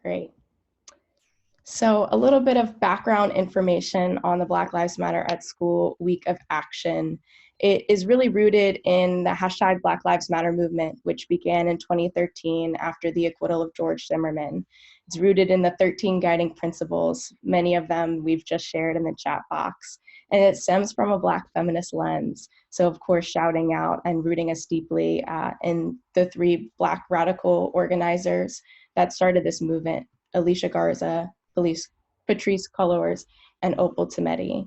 Great. So a little bit of background information on the Black Lives Matter at School Week of Action. It is really rooted in the hashtag Black Lives Matter movement, which began in 2013 after the acquittal of George Zimmerman. It's rooted in the 13 guiding principles, many of them we've just shared in the chat box. And it stems from a Black feminist lens. So of course, shouting out and rooting us deeply in the 3 Black radical organizers that started this movement: Alicia Garza, Patrice Cullors, and Opal Tometi.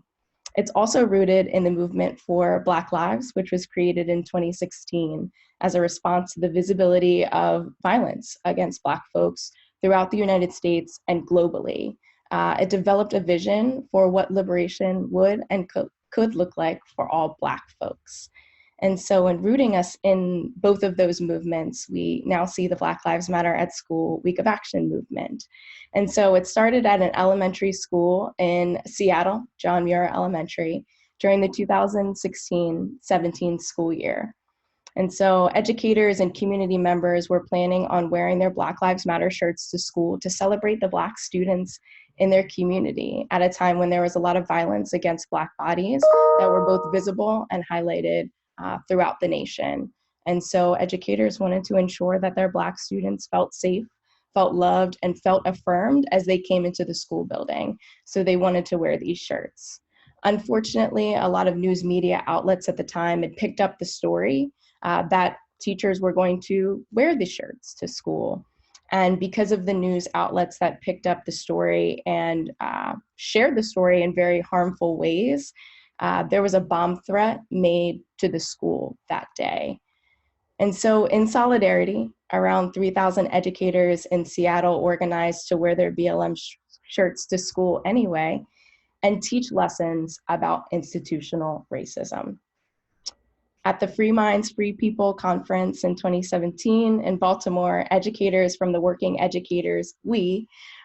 It's also rooted in the movement for Black Lives, which was created in 2016 as a response to the visibility of violence against Black folks throughout the United States and globally. It developed a vision for what liberation would and could look like for all Black folks. And so in rooting us in both of those movements, we now see the Black Lives Matter at School Week of Action movement. And so it started at an elementary school in Seattle, John Muir Elementary, during the 2016-17 school year. And so educators and community members were planning on wearing their Black Lives Matter shirts to school to celebrate the Black students in their community at a time when there was a lot of violence against Black bodies that were both visible and highlighted throughout the nation. And so educators wanted to ensure that their Black students felt safe, felt loved, and felt affirmed as they came into the school building. So they wanted to wear these shirts. Unfortunately, a lot of news media outlets at the time had picked up the story that teachers were going to wear the shirts to school. And because of the news outlets that picked up the story and shared the story in very harmful ways, there was a bomb threat made to the school that day. And so in solidarity, around 3,000 educators in Seattle organized to wear their BLM shirts to school anyway and teach lessons about institutional racism. At the Free Minds, Free People conference in 2017 in Baltimore, educators from the Working Educators,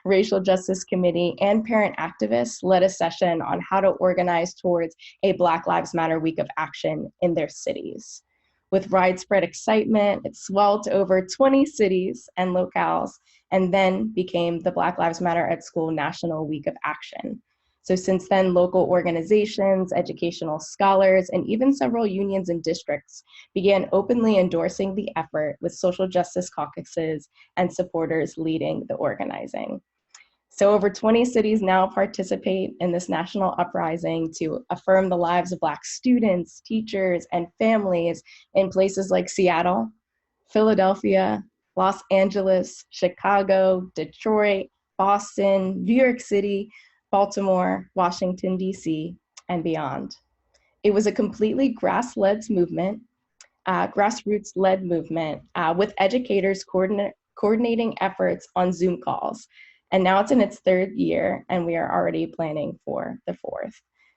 Racial Justice Committee, and parent activists led a session on how to organize towards a Black Lives Matter Week of Action in their cities. With widespread excitement, it swelled to over 20 cities and locales, and then became the Black Lives Matter at School National Week of Action. So since then, local organizations, educational scholars, and even several unions and districts began openly endorsing the effort, with social justice caucuses and supporters leading the organizing. So over 20 cities now participate in this national uprising to affirm the lives of Black students, teachers, and families in places like Seattle, Philadelphia, Los Angeles, Chicago, Detroit, Boston, New York City, Baltimore, Washington, D.C., and beyond. It was a completely grassroots movement with educators coordinating efforts on Zoom calls. And now it's in its 3rd year, and we are already planning for the 4th.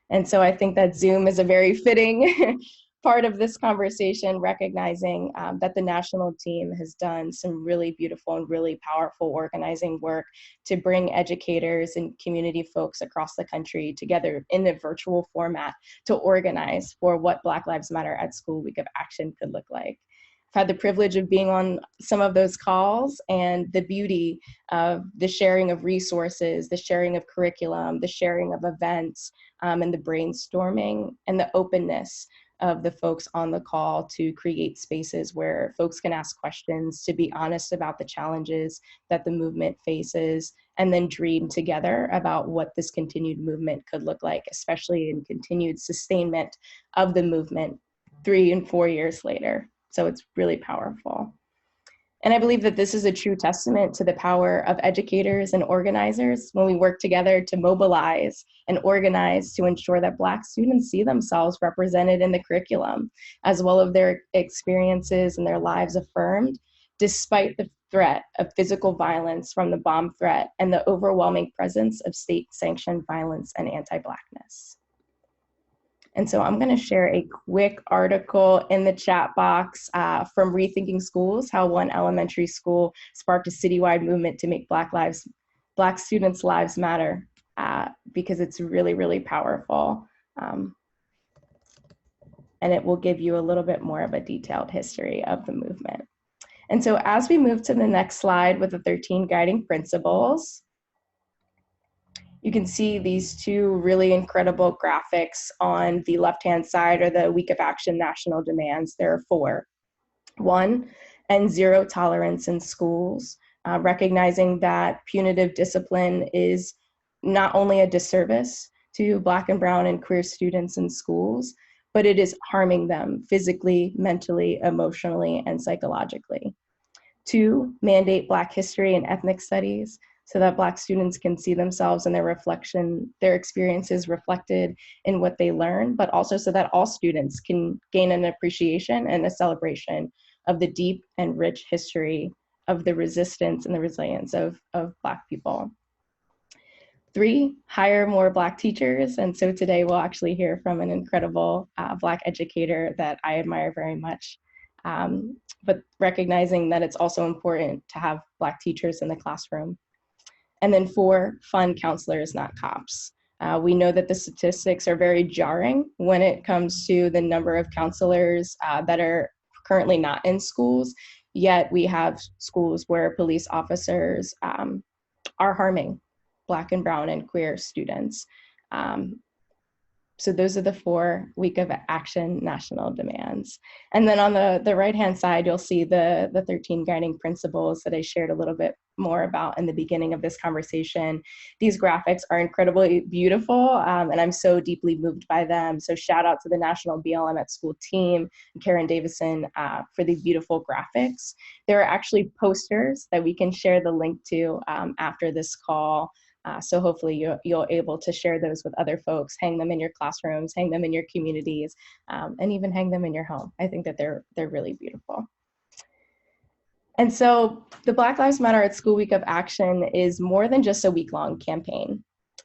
And so I think that Zoom is a very fitting part of this conversation, recognizing that the national team has done some really beautiful and really powerful organizing work to bring educators and community folks across the country together in a virtual format to organize for what Black Lives Matter at School Week of Action could look like. I've had the privilege of being on some of those calls, and the beauty of the sharing of resources, the sharing of curriculum, the sharing of events, and the brainstorming and the openness of the folks on the call to create spaces where folks can ask questions, to be honest about the challenges that the movement faces, and then dream together about what this continued movement could look like, especially in continued sustainment of the movement 3 and 4 years later. So it's really powerful. And I believe that this is a true testament to the power of educators and organizers when we work together to mobilize and organize to ensure that Black students see themselves represented in the curriculum, as well as their experiences and their lives affirmed, despite the threat of physical violence from the bomb threat and the overwhelming presence of state-sanctioned violence and anti-Blackness. And so I'm going to share a quick article in the chat box from Rethinking Schools, how one elementary school sparked a citywide movement to make Black students' lives matter, because it's really, really powerful. And it will give you a little bit more of a detailed history of the movement. And so as we move to the next slide with the 13 guiding principles, you can see these two really incredible graphics on the left-hand side are the Week of Action national demands. There are four. One, and zero tolerance in schools, recognizing that punitive discipline is not only a disservice to Black and brown and queer students in schools, but it is harming them physically, mentally, emotionally, and psychologically. Two, mandate Black history and ethnic studies so that Black students can see themselves and their experiences reflected in what they learn, but also so that all students can gain an appreciation and a celebration of the deep and rich history of the resistance and the resilience of Black people. Three, hire more Black teachers. And so today we'll actually hear from an incredible Black educator that I admire very much. But recognizing that it's also important to have Black teachers in the classroom. And then four, fund counselors, not cops. We know that the statistics are very jarring when it comes to the number of counselors that are currently not in schools, yet we have schools where police officers are harming Black and brown and queer students. So those are the four Week of Action national demands. And then on the right-hand side, you'll see the 13 guiding principles that I shared a little bit more about in the beginning of this conversation. These graphics are incredibly beautiful, and I'm so deeply moved by them. So shout out to the National BLM at School team, Karen Davison, for these beautiful graphics. There are actually posters that we can share the link to after this call. So hopefully you'll able to share those with other folks, hang them in your classrooms, hang them in your communities, and even hang them in your home. I think that they're really beautiful. And so the Black Lives Matter at School Week of Action is more than just a week-long campaign.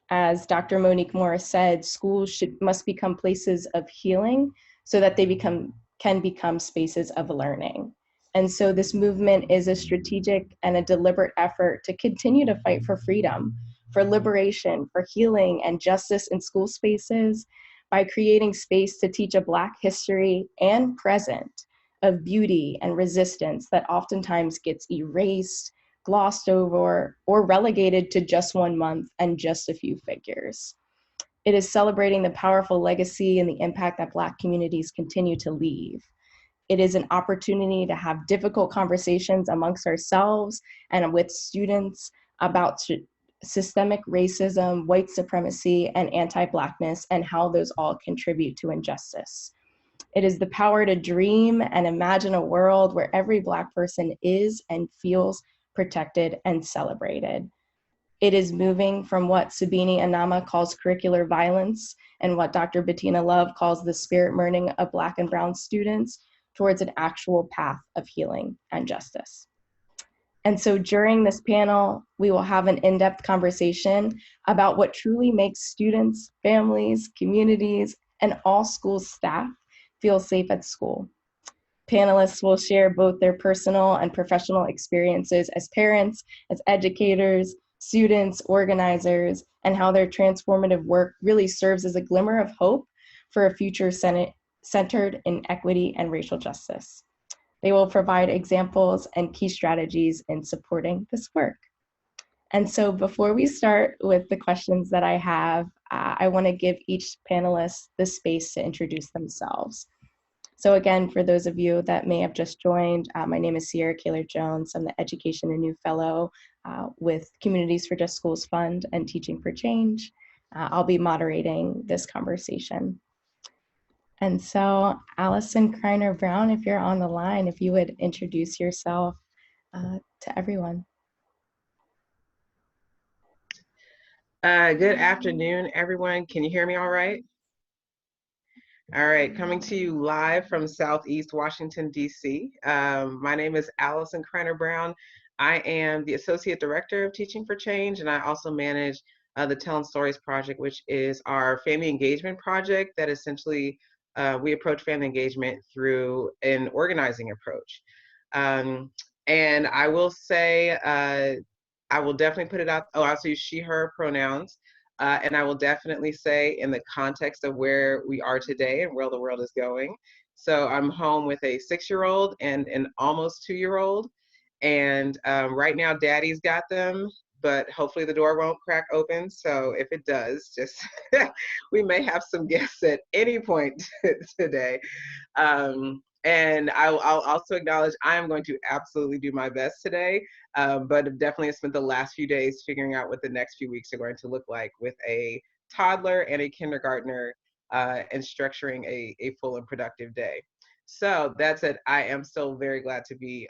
As Dr. Monique Morris said, schools must become places of healing so that they can become spaces of learning. And so this movement is a strategic and a deliberate effort to continue to fight for freedom, for liberation, for healing and justice in school spaces by creating space to teach a Black history and present of beauty and resistance that oftentimes gets erased, glossed over, or relegated to just 1 month and just a few figures. It is celebrating the powerful legacy and the impact that Black communities continue to leave. It is an opportunity to have difficult conversations amongst ourselves and with students about systemic racism, white supremacy, and anti-Blackness, and how those all contribute to injustice. It is the power to dream and imagine a world where every Black person is and feels protected and celebrated. It is moving from what Sabini Anama calls curricular violence and what Dr. Bettina Love calls the spirit burning of Black and brown students towards an actual path of healing and justice. And so during this panel, we will have an in-depth conversation about what truly makes students, families, communities, and all school staff feel safe at school. Panelists will share both their personal and professional experiences as parents, as educators, students, organizers, and how their transformative work really serves as a glimmer of hope for a future centered in equity and racial justice. They will provide examples and key strategies in supporting this work. And so before we start with the questions that I have, I want to give each panelist the space to introduce themselves. So again, for those of you that may have just joined, my name is Sierra Kaler-Jones. I'm the Education and New Fellow with Communities for Just Schools Fund and Teaching for Change. I'll be moderating this conversation. And so Allison Kreiner-Brown, if you're on the line, if you would introduce yourself to everyone. Good afternoon, everyone. Can you hear me all right? All right, coming to you live from Southeast Washington, D.C. My name is Allison Kreiner-Brown. I am the Associate Director of Teaching for Change, and I also manage the Telling Stories Project, which is our family engagement project that essentially we approach family engagement through an organizing approach. And I will say, I will definitely put it out. Oh, I also use she, her pronouns. And I will definitely say in the context of where we are today and where the world is going. So I'm home with a 6-year-old and an almost 2-year-old. And right now, Daddy's got them, but hopefully the door won't crack open. So if it does, just we may have some guests at any point today. And I'll also acknowledge I am going to absolutely do my best today, but I've definitely spent the last few days figuring out what the next few weeks are going to look like with a toddler and a kindergartner, and structuring a full and productive day. So that's it. I am still very glad to be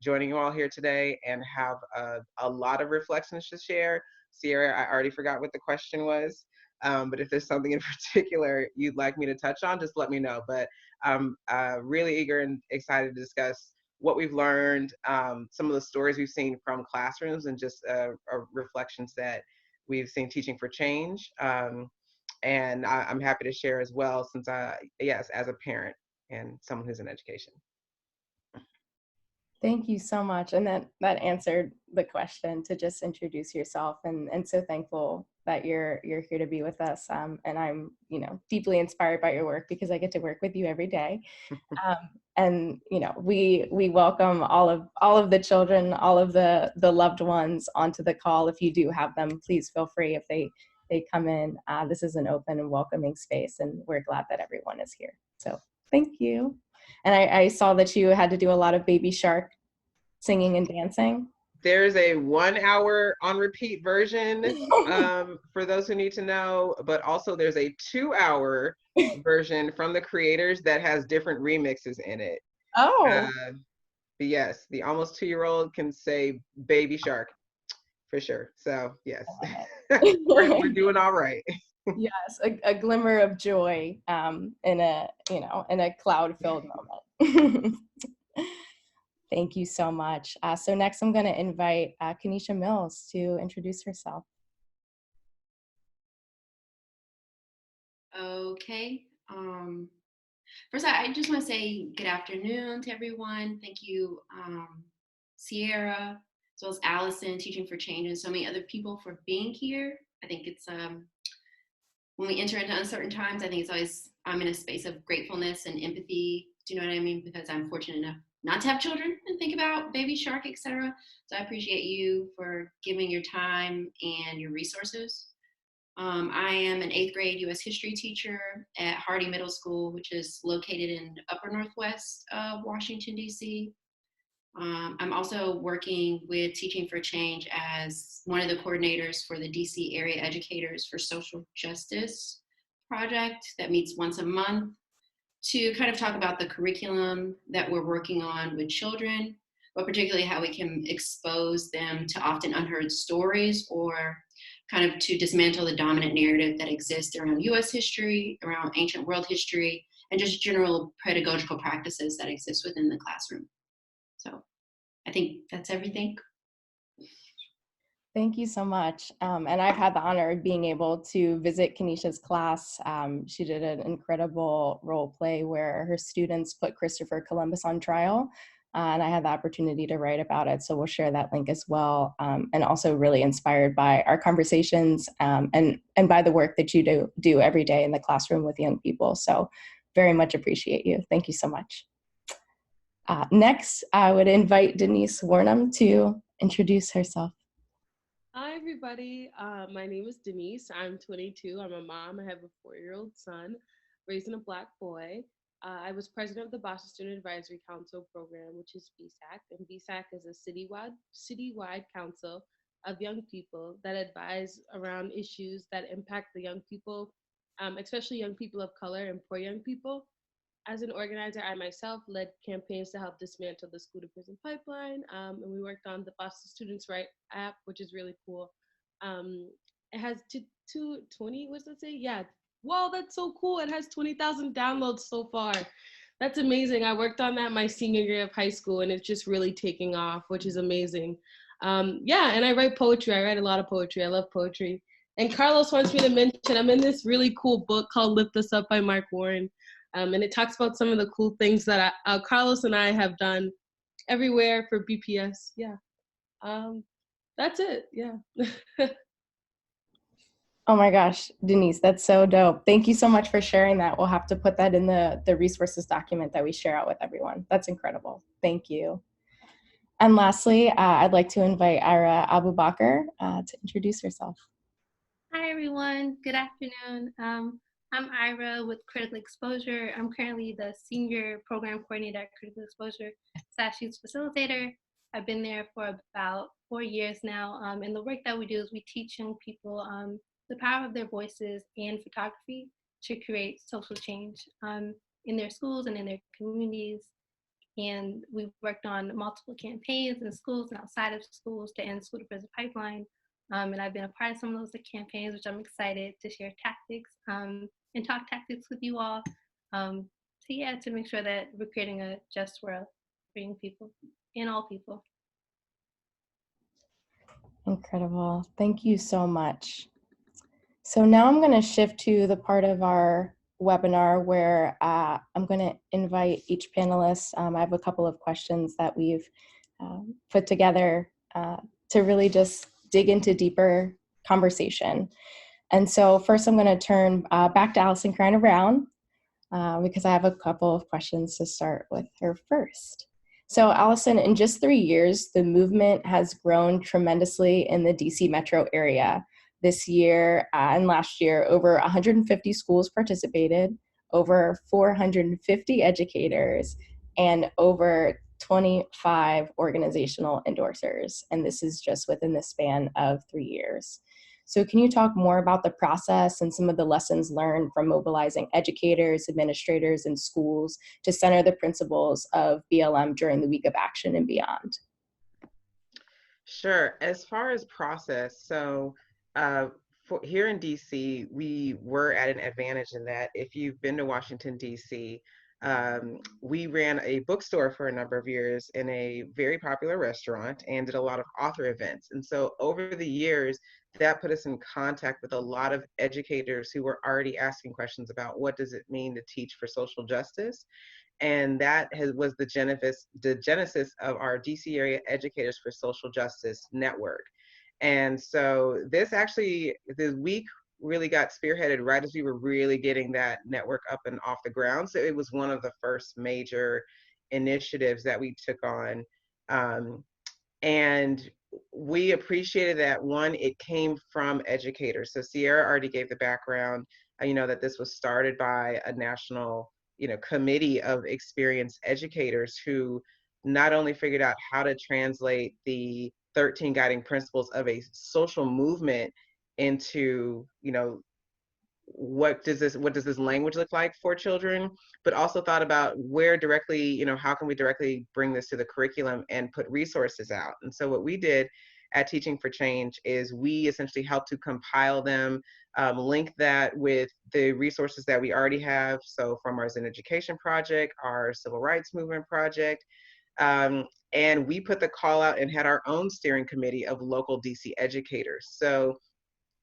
joining you all here today and have a lot of reflections to share. Sierra, I already forgot what the question was, but if there's something in particular you'd like me to touch on, just let me know. But I'm really eager and excited to discuss what we've learned, some of the stories we've seen from classrooms, and just reflections that we've seen teaching for change. And I'm happy to share as well, since yes, as a parent and someone who's in education. Thank you so much. And that answered the question, to just introduce yourself, and so thankful that you're here to be with us. And I'm, deeply inspired by your work, because I get to work with you every day. And we welcome all of the children, all of the loved ones onto the call. If you do have them, please feel free, if they come in. This is an open and welcoming space, and we're glad that everyone is here. So thank you. And I saw that you had to do a lot of Baby Shark singing and dancing. There's a 1 hour on repeat version, for those who need to know, but also there's a 2 hour version from the creators that has different remixes in it. Oh. But yes, the almost 2-year-old can say Baby Shark for sure. So yes, we're doing all right. Yes, a glimmer of joy in a cloud-filled moment. Thank you so much. So next I'm going to invite Kenesha Mills to introduce herself. Okay. First, I just want to say good afternoon to everyone. Thank you, Sierra, as well as Allison, Teaching for Change, and so many other people for being here. I think it's when we enter into uncertain times, I think it's always, I'm in a space of gratefulness and empathy. Do you know what I mean? Because I'm fortunate enough not to have children and think about Baby Shark, etc. So I appreciate you for giving your time and your resources. I am an 8th grade U.S. history teacher at Hardy Middle School, which is located in upper northwest of Washington, D.C. I'm also working with Teaching for Change as one of the coordinators for the DC Area Educators for Social Justice project that meets once a month to kind of talk about the curriculum that we're working on with children, but particularly how we can expose them to often unheard stories, or kind of to dismantle the dominant narrative that exists around US history, around ancient world history, and just general pedagogical practices that exist within the classroom. So I think that's everything. Thank you so much. And I've had the honor of being able to visit Kenesha's class. She did an incredible role play where her students put Christopher Columbus on trial. And I had the opportunity to write about it. So we'll share that link as well. And also really inspired by our conversations, and by the work that you do every day in the classroom with young people. So very much appreciate you. Thank you so much. Next, I would invite Denise Warnham to introduce herself. Hi, everybody. My name is Denise. I'm 22. I'm a mom. I have a 4-year-old son, raising a Black boy. I was president of the Boston Student Advisory Council program, which is BSAC. And BSAC is a citywide council of young people that advise around issues that impact the young people, especially young people of color and poor young people. As an organizer, I myself led campaigns to help dismantle the school to prison pipeline, and we worked on the Boston Students' Right app, which is really cool. It has 20, what's that say? Yeah, wow, that's so cool. It has 20,000 downloads so far. That's amazing. I worked on that my senior year of high school, and it's just really taking off, which is amazing. Yeah, and I write poetry. I write a lot of poetry. I love poetry. And Carlos wants me to mention, I'm in this really cool book called Lift Us Up by Mark Warren. And it talks about some of the cool things that Carlos and I have done everywhere for BPS. Yeah. That's it. Yeah. Oh my gosh, Denise, that's so dope. Thank you so much for sharing that. We'll have to put that in the resources document that we share out with everyone. That's incredible. Thank you. And lastly, I'd like to invite Ira Abu Bakr to introduce herself. Hi, everyone. Good afternoon. I'm Ira with Critical Exposure. I'm currently the Senior Program Coordinator at Critical Exposure / Youth Facilitator. I've been there for about 4 years now. And the work that we do is we teach young people the power of their voices and photography to create social change in their schools and in their communities. And we've worked on multiple campaigns in schools and outside of schools to end school to prison pipeline. And I've been a part of some of those campaigns, which I'm excited to share tactics and talk tactics with you all. To make sure that we're creating a just world for young people and all people. Incredible. Thank you so much. So now I'm going to shift to the part of our webinar where I'm going to invite each panelist. I have a couple of questions that we've put together to really just dig into deeper conversation. And so first I'm going to turn back to Allison Kreiner Brown because I have a couple of questions to start with her first. So Allison, in just 3 years, the movement has grown tremendously in the DC metro area. This year and last year, over 150 schools participated, over 450 educators, and over 25 organizational endorsers. And this is just within the span of 3 years. So can you talk more about the process and some of the lessons learned from mobilizing educators, administrators, and schools to center the principles of BLM during the Week of Action and beyond? Sure. As far as process, so here in DC, we were at an advantage in that if you've been to Washington, DC, we ran a bookstore for a number of years in a very popular restaurant and did a lot of author events. And so over the years, that put us in contact with a lot of educators who were already asking questions about what does it mean to teach for social justice. And that was the genesis of our DC area Educators for Social Justice network. And so the week really got spearheaded right as we were really getting that network up and off the ground. So it was one of the first major initiatives that we took on. And we appreciated that, one, it came from educators. So Sierra already gave the background, that this was started by a national, committee of experienced educators who not only figured out how to translate the 13 guiding principles of a social movement into, what does this language look like for children, but also thought about where directly, how can we directly bring this to the curriculum and put resources out. And so what we did at Teaching for Change is we essentially helped to compile them, link that with the resources that we already have. So from our Zen Education Project, our Civil Rights Movement Project, and we put the call out and had our own steering committee of local DC educators. So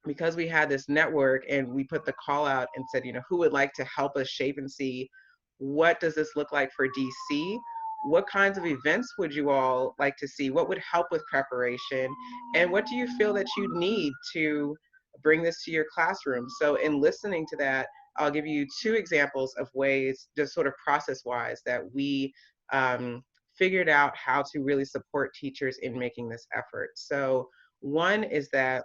because we had this network and we put the call out and said, who would like to help us shape and see what does this look like for DC? What kinds of events would you all like to see? What would help with preparation? And what do you feel that you need to bring this to your classroom? So in listening to that, I'll give you 2 examples of ways, just sort of process-wise, that we figured out how to really support teachers in making this effort. So one is that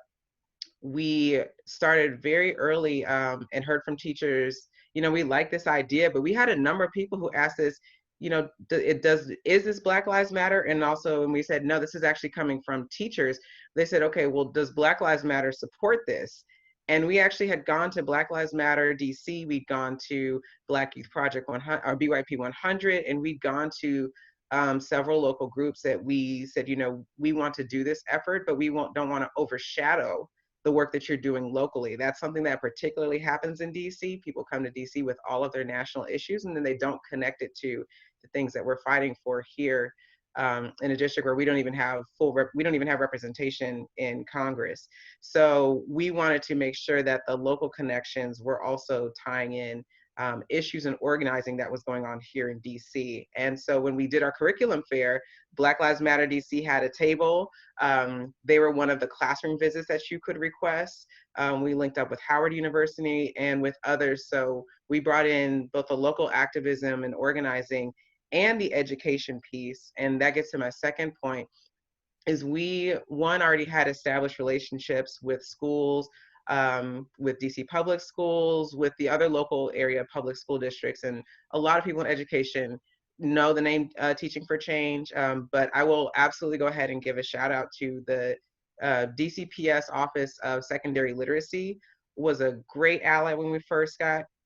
we started very early and heard from teachers, we like this idea, but we had a number of people who asked us, is this Black Lives Matter? And also when we said, no, this is actually coming from teachers, they said, okay, well, does Black Lives Matter support this? And we actually had gone to Black Lives Matter DC, we'd gone to Black Youth Project 100, or BYP 100, and we'd gone to several local groups that we said, we want to do this effort, but we don't want to overshadow the work that you're doing locally. That's something that particularly happens in DC. People come to DC with all of their national issues, and then they don't connect it to the things that we're fighting for here in a district where we don't even have representation in Congress. So we wanted to make sure that the local connections were also tying in issues and organizing that was going on here in DC. And so when we did our curriculum fair, Black Lives Matter DC had a table. They were one of the classroom visits that you could request. We linked up with Howard University and with others. So we brought in both the local activism and organizing and the education piece. And that gets to my second point, is we, one, already had established relationships with schools, with DC public schools, with the other local area public school districts. And a lot of people in education know the name Teaching for Change, but I will absolutely go ahead and give a shout out to the DCPS Office of Secondary Literacy. Was a great ally when we first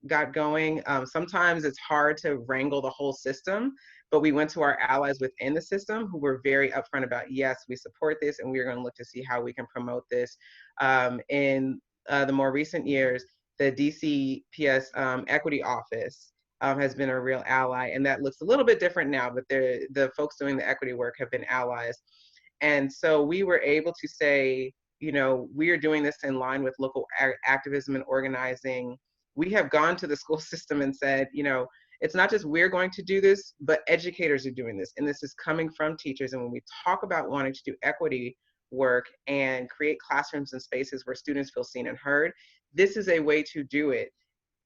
got going. Sometimes it's hard to wrangle the whole system, but we went to our allies within the system who were very upfront about, yes, we support this and we're going to look to see how we can promote this. In the more recent years, the DCPS Equity Office has been a real ally, and that looks a little bit different now, but the folks doing the equity work have been allies. And so we were able to say, you know, we are doing this in line with local activism and organizing. We have gone to the school system and said, you know, it's not just we're going to do this, but educators are doing this. And this is coming from teachers. And when we talk about wanting to do equity work and create classrooms and spaces where students feel seen and heard, this is a way to do it.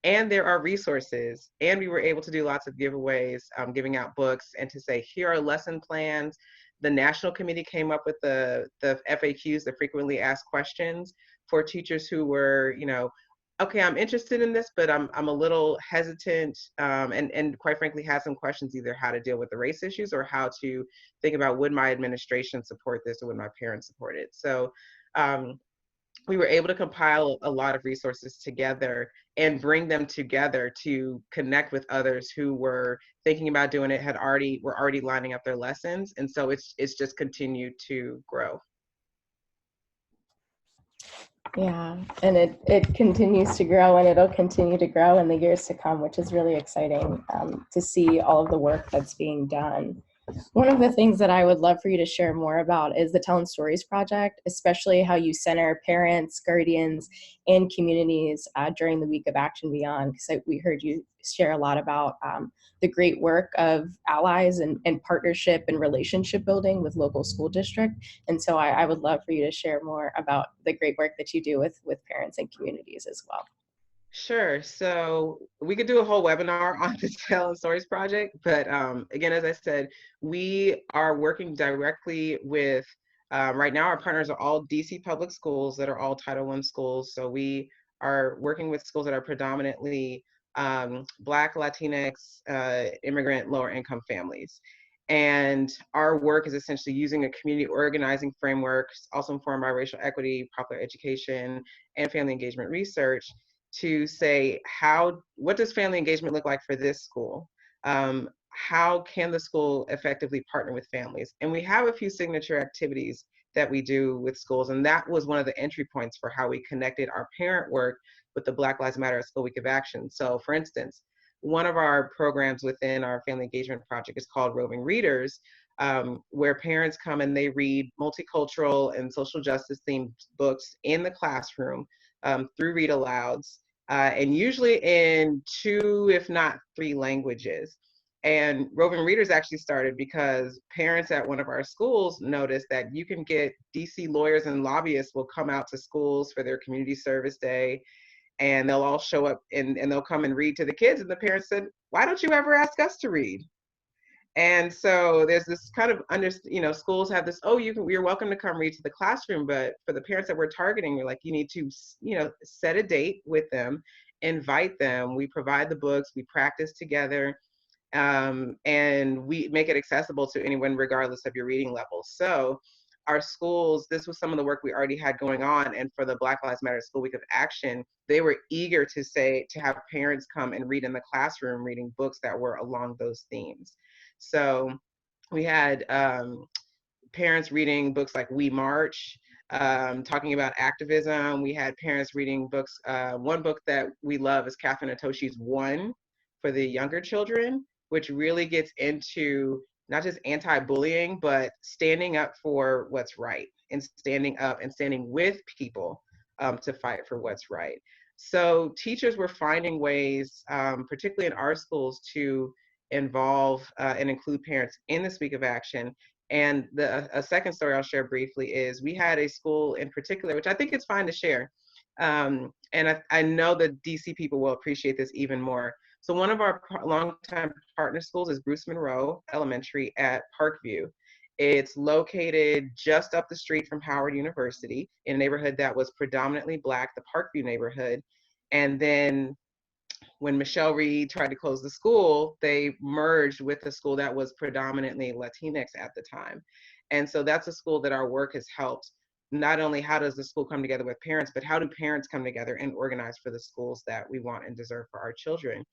And there are resources. And we were able to do lots of giveaways, giving out books, and to say, here are lesson plans. The national committee came up with the FAQs, the frequently asked questions, for teachers who were, you know, okay, I'm interested in this, but I'm a little hesitant, and quite frankly had some questions, either how to deal with the race issues or how to think about, would my administration support this or would my parents support it? So we were able to compile a lot of resources together and bring them together to connect with others who were thinking about doing it, were already lining up their lessons. And so it's just continued to grow. Yeah, and it continues to grow, and it'll continue to grow in the years to come, which is really exciting to see all of the work that's being done. One of the things that I would love for you to share more about is the Telling Stories Project, especially how you center parents, guardians, and communities during the Week of Action Beyond, because we heard you share a lot about the great work of allies and partnership and relationship building with local school district. And so I would love for you to share more about the great work that you do with parents and communities as well. Sure. So we could do a whole webinar on the Telling Stories Project, but again, as I said, we are working directly with, right now our partners are all DC public schools that are all Title I schools. So we are working with schools that are predominantly Black, Latinx, immigrant, lower income families. And our work is essentially using a community organizing framework, also informed by racial equity, popular education, and family engagement research, to say, what does family engagement look like for this school? How can the school effectively partner with families? And we have a few signature activities that we do with schools, and that was one of the entry points for how we connected our parent work with the Black Lives Matter School Week of Action. So for instance, one of our programs within our family engagement project is called Roving Readers, where parents come and they read multicultural and social justice themed books in the classroom through read alouds, and usually in 2, if not 3 languages. And Roving Readers actually started because parents at one of our schools noticed that you can get DC lawyers and lobbyists will come out to schools for their community service day, and they'll all show up and they'll come and read to the kids. And the parents said, why don't you ever ask us to read? And so there's this kind of, schools have this, you're welcome to come read to the classroom, but for the parents that we're targeting, we're like, you need to, set a date with them, invite them. We provide the books, we practice together, and we make it accessible to anyone regardless of your reading level. So our schools, this was some of the work we already had going on, and for the Black Lives Matter School Week of Action, they were eager to have parents come and read in the classroom, reading books that were along those themes. So we had parents reading books like We March, talking about activism. We had parents reading books. One book that we love is Catherine Atoshi's One for the younger children, which really gets into not just anti-bullying, but standing up for what's right, and standing up and standing with people to fight for what's right. So teachers were finding ways, particularly in our schools, to involve and include parents in this week of action. And a second story I'll share briefly is we had a school in particular, which I think it's fine to share. And I know the DC people will appreciate this even more. So one of our longtime partner schools is Bruce Monroe Elementary at Parkview. It's located just up the street from Howard University in a neighborhood that was predominantly Black, the Parkview neighborhood. And then when Michelle Reed tried to close the school, they merged with a school that was predominantly Latinx at the time. And so that's a school that our work has helped. Not only how does the school come together with parents, but how do parents come together and organize for the schools that we want and deserve for our children?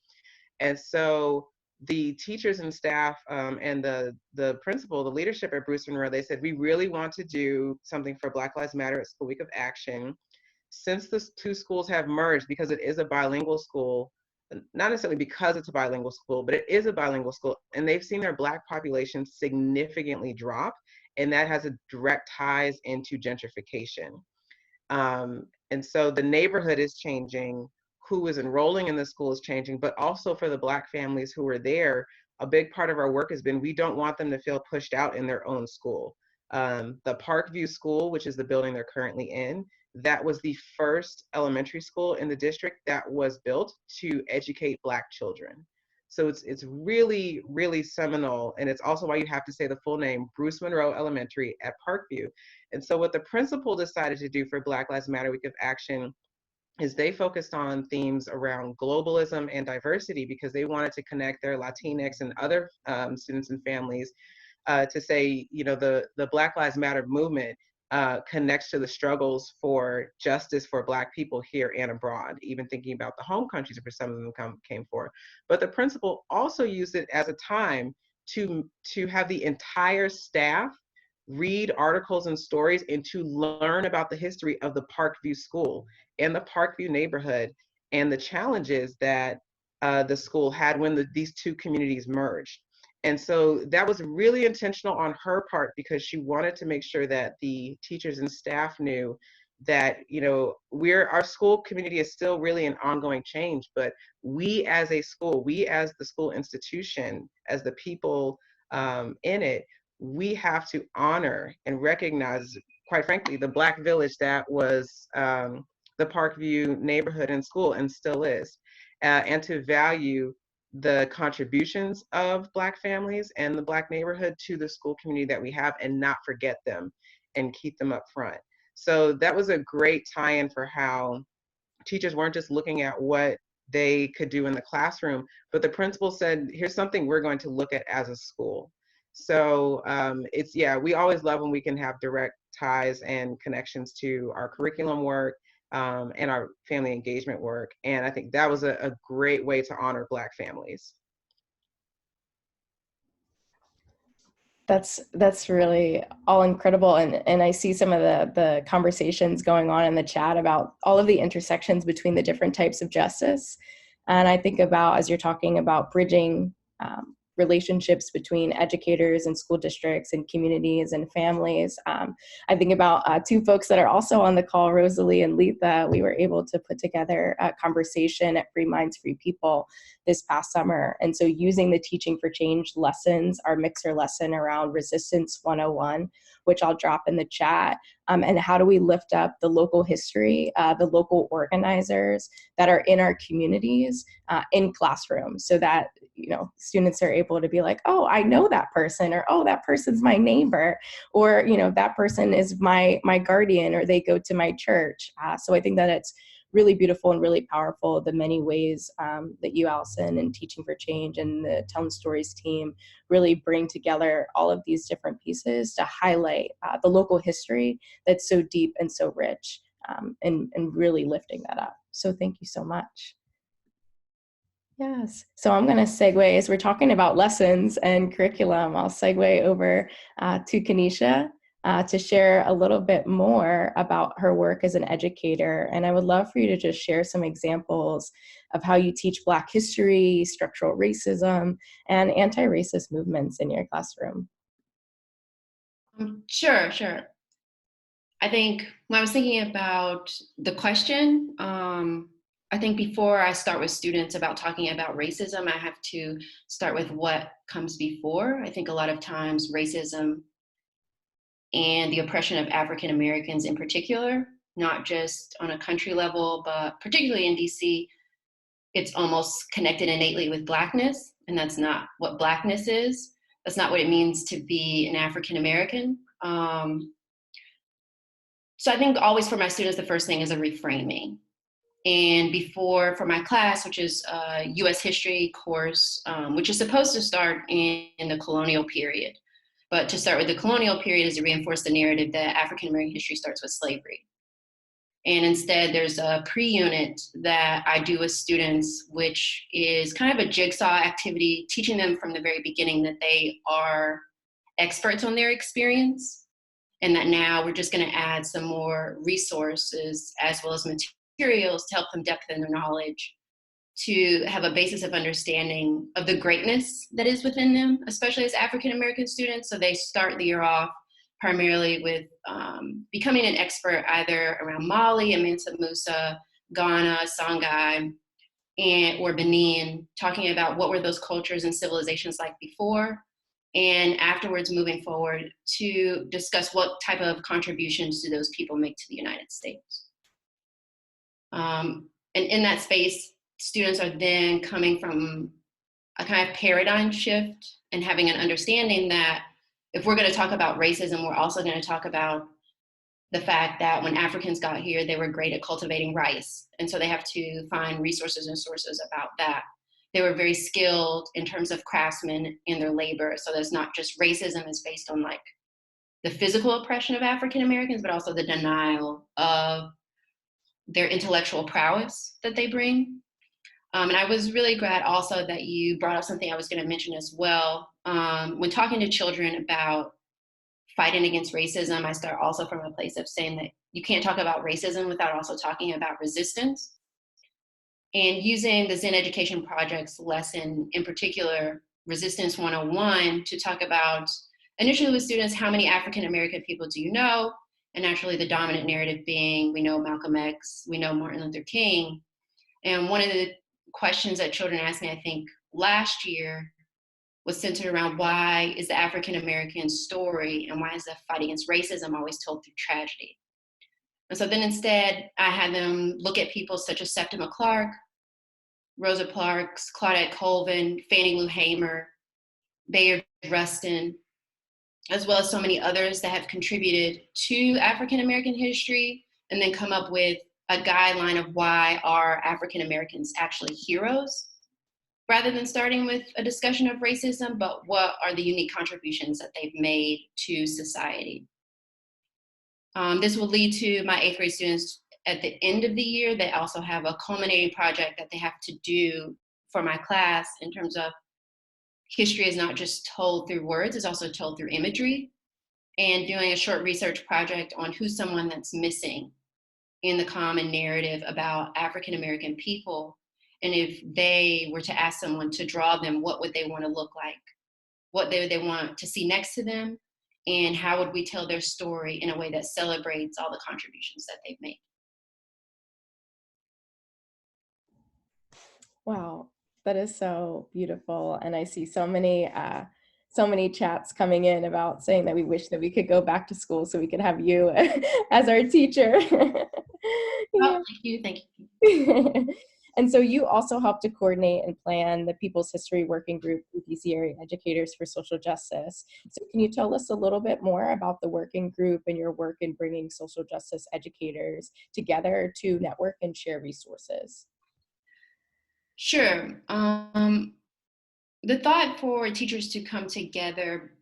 And so the teachers and staff and the principal, the leadership at Bruce Monroe, they said, we really want to do something for Black Lives Matter at School Week of Action. Since the two schools have merged, because it is a bilingual school, not necessarily because it's a bilingual school, but it is a bilingual school, and they've seen their Black population significantly drop, and that has a direct ties into gentrification. And so the neighborhood is changing, who is enrolling in the school is changing, but also for the Black families who are there, a big part of our work has been we don't want them to feel pushed out in their own school. The Parkview School, which is the building they're currently in, that was the first elementary school in the district that was built to educate Black children. So it's really, really seminal. And it's also why you have to say the full name, Bruce Monroe Elementary at Parkview. And so what the principal decided to do for Black Lives Matter Week of Action is they focused on themes around globalism and diversity because they wanted to connect their Latinx and other students and families to say, you know, the Black Lives Matter movement connects to the struggles for justice for Black people here and abroad, even thinking about the home countries where some of them came for. But the principal also used it as a time to have the entire staff read articles and stories and to learn about the history of the Parkview School and the Parkview neighborhood and the challenges that the school had when these two communities merged. And so that was really intentional on her part because she wanted to make sure that the teachers and staff knew that, you know, our school community is still really an ongoing change, but we as a school, we as the school institution, as the people in it, we have to honor and recognize, quite frankly, the Black village that was the Parkview neighborhood and school and still is, and to value the contributions of Black families and the Black neighborhood to the school community that we have and not forget them and keep them up front. So that was a great tie-in for how teachers weren't just looking at what they could do in the classroom, but the principal said, here's something we're going to look at as a school. So yeah, we always love when we can have direct ties and connections to our curriculum work and our family engagement work. And I think that was a great way to honor Black families. That's really all incredible, and I see some of the conversations going on in the chat about all of the intersections between the different types of justice, and I think about, as you're talking about bridging relationships between educators and school districts and communities and families. I think about two folks that are also on the call, Rosalie and Letha. We were able to put together a conversation at Free Minds, Free People this past summer. And so using the Teaching for Change lessons, our mixer lesson around Resistance 101, which I'll drop in the chat, and how do we lift up the local history, the local organizers that are in our communities in classrooms, so that, you know, students are able to be like, oh, I know that person, or oh, that person's my neighbor, or, you know, that person is my guardian, or they go to my church. So I think that it's really beautiful and really powerful, the many ways that you, Allison, and Teaching for Change and the Telling Stories team really bring together all of these different pieces to highlight the local history that's so deep and so rich, and really lifting that up. So thank you so much. Yes. So I'm going to segue, as we're talking about lessons and curriculum, I'll segue over to Kanisha to share a little bit more about her work as an educator. And I would love for you to just share some examples of how you teach Black history, structural racism, and anti-racist movements in your classroom. Sure. I think when I was thinking about the question, I think before I start with students about talking about racism, I have to start with what comes before. I think a lot of times racism and the oppression of African Americans in particular, not just on a country level, but particularly in DC, it's almost connected innately with Blackness, and that's not what Blackness is. That's not what it means to be an African American. So I think always for my students, the first thing is a reframing. And before, for my class, which is a US history course, which is supposed to start in the colonial period. But to start with the colonial period is to reinforce the narrative that African American history starts with slavery. And instead, there's a pre-unit that I do with students, which is kind of a jigsaw activity, teaching them from the very beginning that they are experts on their experience, and that now we're just going to add some more resources as well as materials to help them depthen their knowledge, to have a basis of understanding of the greatness that is within them, especially as African American students. So they start the year off primarily with becoming an expert either around Mali, Mansa Musa, Ghana, Songhai, or Benin, talking about what were those cultures and civilizations like before, and afterwards moving forward to discuss what type of contributions do those people make to the United States. And in that space, students are then coming from a kind of paradigm shift and having an understanding that if we're going to talk about racism, we're also going to talk about the fact that when Africans got here, they were great at cultivating rice. And so they have to find resources and sources about that. They were very skilled in terms of craftsmen in their labor. So there's not just racism is based on like the physical oppression of African Americans, but also the denial of their intellectual prowess that they bring. And I was really glad also that you brought up something I was going to mention as well. When talking to children about fighting against racism, I start also from a place of saying that you can't talk about racism without also talking about resistance. And using the Zen Education Project's lesson, in particular, Resistance 101, to talk about, initially with students, how many African American people do you know? And naturally the dominant narrative being, we know Malcolm X, we know Martin Luther King. And one of the questions that children asked me, I think last year, was centered around why is the African American story and why is the fight against racism always told through tragedy? And so then instead, I had them look at people such as Septima Clark, Rosa Parks, Claudette Colvin, Fannie Lou Hamer, Bayard Rustin, as well as so many others that have contributed to African American history, and then come up with a guideline of why are African Americans actually heroes, rather than starting with a discussion of racism, but what are the unique contributions that they've made to society. This will lead to my 8th grade students at the end of the year. They also have a culminating project that they have to do for my class in terms of history is not just told through words, it's also told through imagery, and doing a short research project on who's someone that's missing in the common narrative about African American people. And if they were to ask someone to draw them, what would they want to look like? What would they want to see next to them? And how would we tell their story in a way that celebrates all the contributions that they've made? Wow, that is so beautiful. And I see so many chats coming in about saying that we wish that we could go back to school so we could have you as our teacher. Oh, thank you. And so you also help to coordinate and plan the People's History Working Group with DC Area Educators for Social Justice. So can you tell us a little bit more about the working group and your work in bringing social justice educators together to network and share resources? Sure. The thought for teachers to come together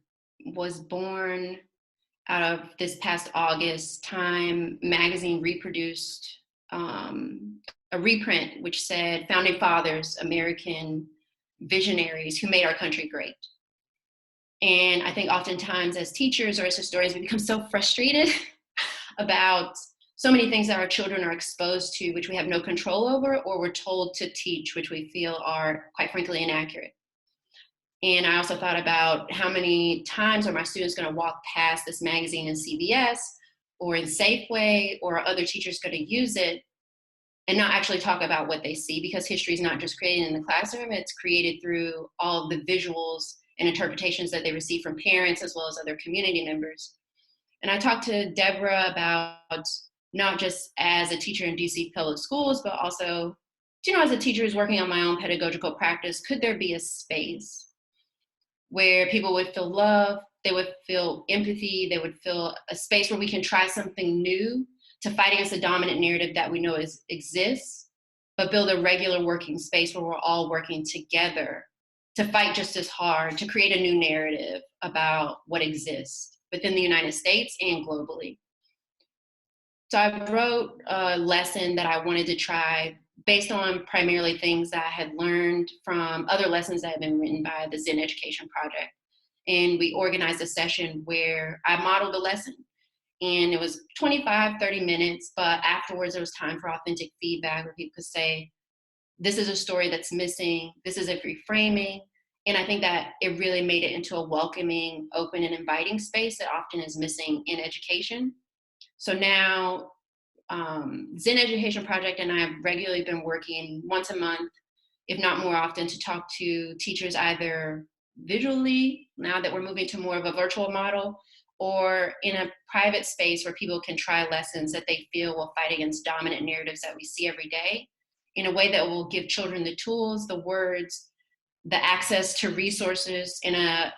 was born out of this past August. Time magazine reproduced a reprint which said Founding Fathers, American visionaries who made our country great. And I think oftentimes as teachers or as historians, we become so frustrated about so many things that our children are exposed to, which we have no control over, or we're told to teach, which we feel are, quite frankly, inaccurate. And I also thought about how many times are my students going to walk past this magazine in CVS or in Safeway, or are other teachers going to use it and not actually talk about what they see, because history is not just created in the classroom, it's created through all the visuals and interpretations that they receive from parents as well as other community members. And I talked to Deborah about, not just as a teacher in DC public schools, but also, as a teacher who's working on my own pedagogical practice, could there be a space where people would feel love, they would feel empathy, they would feel a space where we can try something new to fight against the dominant narrative that we know exists, but build a regular working space where we're all working together to fight just as hard, to create a new narrative about what exists within the United States and globally. So I wrote a lesson that I wanted to try based on primarily things that I had learned from other lessons that had been written by the Zen Education Project. And we organized a session where I modeled a lesson. And it was 25, 30 minutes, but afterwards there was time for authentic feedback where people could say, this is a story that's missing, this is a reframing. And I think that it really made it into a welcoming, open, and inviting space that often is missing in education. So now Zen Education Project and I have regularly been working once a month, if not more often, to talk to teachers either visually, now that we're moving to more of a virtual model, or in a private space where people can try lessons that they feel will fight against dominant narratives that we see every day in a way that will give children the tools, the words, the access to resources in a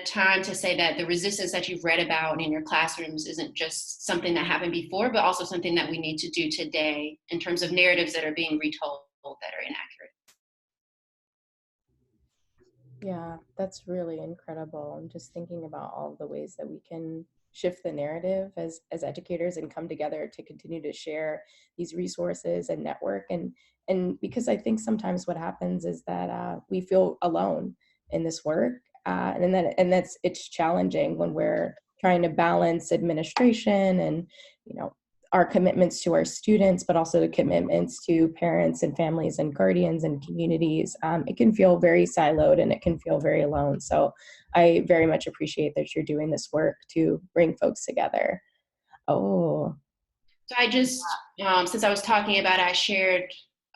time to say that the resistance that you've read about in your classrooms isn't just something that happened before, but also something that we need to do today in terms of narratives that are being retold that are inaccurate. Yeah, that's really incredible. I'm just thinking about all the ways that we can shift the narrative as educators and come together to continue to share these resources and network. And because I think sometimes what happens is that we feel alone in this work, and that's it's challenging when we're trying to balance administration and our commitments to our students, but also the commitments to parents and families and guardians and communities. It can feel very siloed and it can feel very alone. So I very much appreciate that you're doing this work to bring folks together. Oh. So I just, since I was talking about it, I shared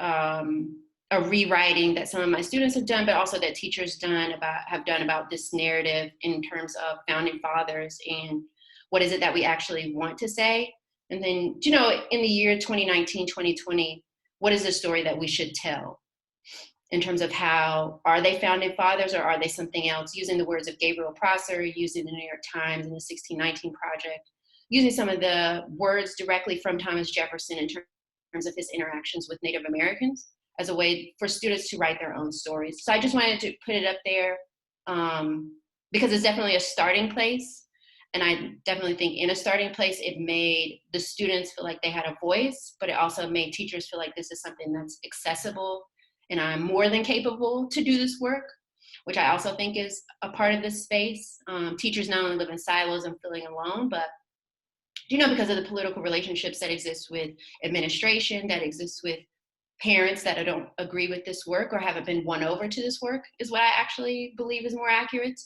a rewriting that some of my students have done, but also that teachers have done about this narrative in terms of founding fathers and what is it that we actually want to say. And then, in the year 2019, 2020, what is the story that we should tell in terms of how, are they founding fathers or are they something else? Using the words of Gabriel Prosser, using the New York Times and the 1619 Project, using some of the words directly from Thomas Jefferson in terms of his interactions with Native Americans as a way for students to write their own stories. So I just wanted to put it up there because it's definitely a starting place. And I definitely think in a starting place, it made the students feel like they had a voice, but it also made teachers feel like this is something that's accessible and I'm more than capable to do this work, which I also think is a part of this space. Teachers not only live in silos and feeling alone, but because of the political relationships that exist with administration, that exists with parents that don't agree with this work or haven't been won over to this work is what I actually believe is more accurate.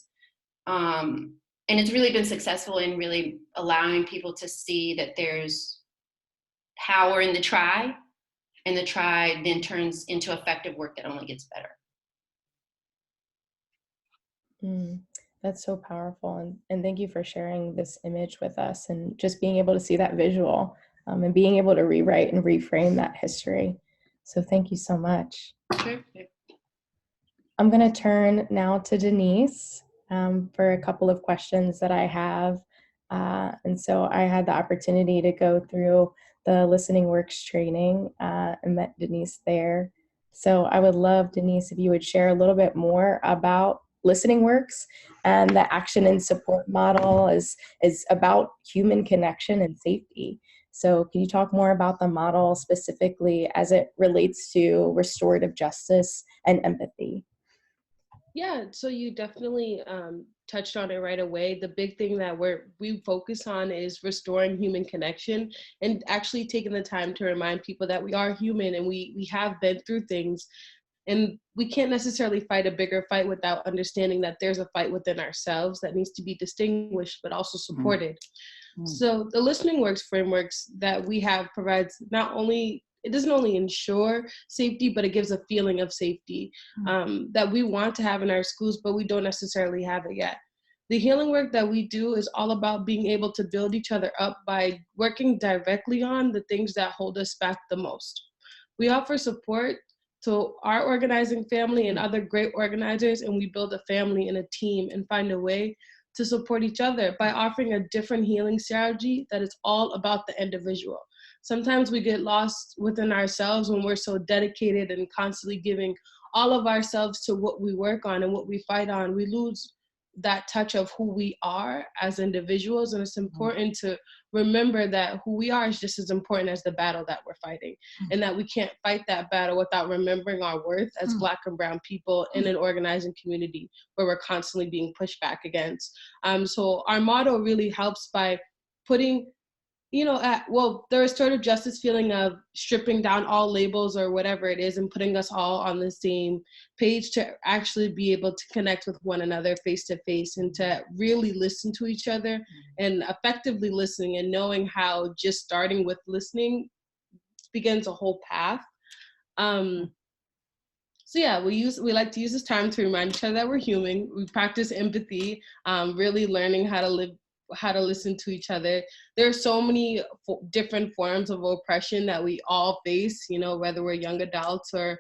And it's really been successful in really allowing people to see that there's power in the try, and the try then turns into effective work that only gets better. That's so powerful. And thank you for sharing this image with us and just being able to see that visual and being able to rewrite and reframe that history. So thank you so much. Sure. I'm going to turn now to Denise for a couple of questions that I have. And so I had the opportunity to go through the Listening Works training and met Denise there. So I would love, Denise, if you would share a little bit more about Listening Works and the action and support model is about human connection and safety. So can you talk more about the model specifically as it relates to restorative justice and empathy? Yeah, so you definitely touched on it right away. The big thing that we focus on is restoring human connection and actually taking the time to remind people that we are human and we have been through things. And we can't necessarily fight a bigger fight without understanding that there's a fight within ourselves that needs to be distinguished, but also supported. So the Listening Works frameworks that we have provides not only it doesn't only ensure safety, but it gives a feeling of safety that we want to have in our schools, but we don't necessarily have it yet. The healing work that we do is all about being able to build each other up by working directly on the things that hold us back the most. We offer support to our organizing family and other great organizers, and we build a family and a team and find a way to support each other by offering a different healing strategy that is all about the individual. Sometimes we get lost within ourselves when we're so dedicated and constantly giving all of ourselves to what we work on and what we fight on. We lose that touch of who we are as individuals, and it's important to remember that who we are is just as important as the battle that we're fighting, and that we can't fight that battle without remembering our worth as Black and brown people in an organizing community where we're constantly being pushed back against. So our motto really helps by putting, the restorative justice feeling of stripping down all labels or whatever it is and putting us all on the same page to actually be able to connect with one another face to face and to really listen to each other, and effectively listening and knowing how just starting with listening begins a whole path. So yeah, we like to use this time to remind each other that we're human. We practice empathy, really learning how to listen to each other. There are so many different forms of oppression that we all face, whether we're young adults or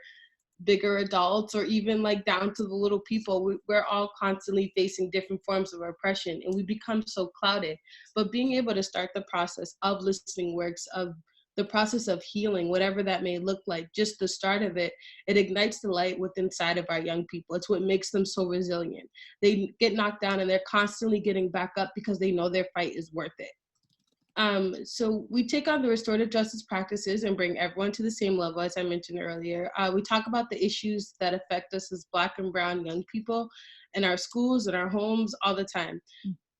bigger adults, or even like down to the little people. We're all constantly facing different forms of oppression, and we become so clouded. But being able to start the process of listening works, of the process of healing, whatever that may look like, just the start of it, it ignites the light within inside of our young people. It's what makes them so resilient. They get knocked down and they're constantly getting back up because they know their fight is worth it. So we take on the restorative justice practices and bring everyone to the same level, as I mentioned earlier. We talk about the issues that affect us as Black and brown young people in our schools and our homes all the time.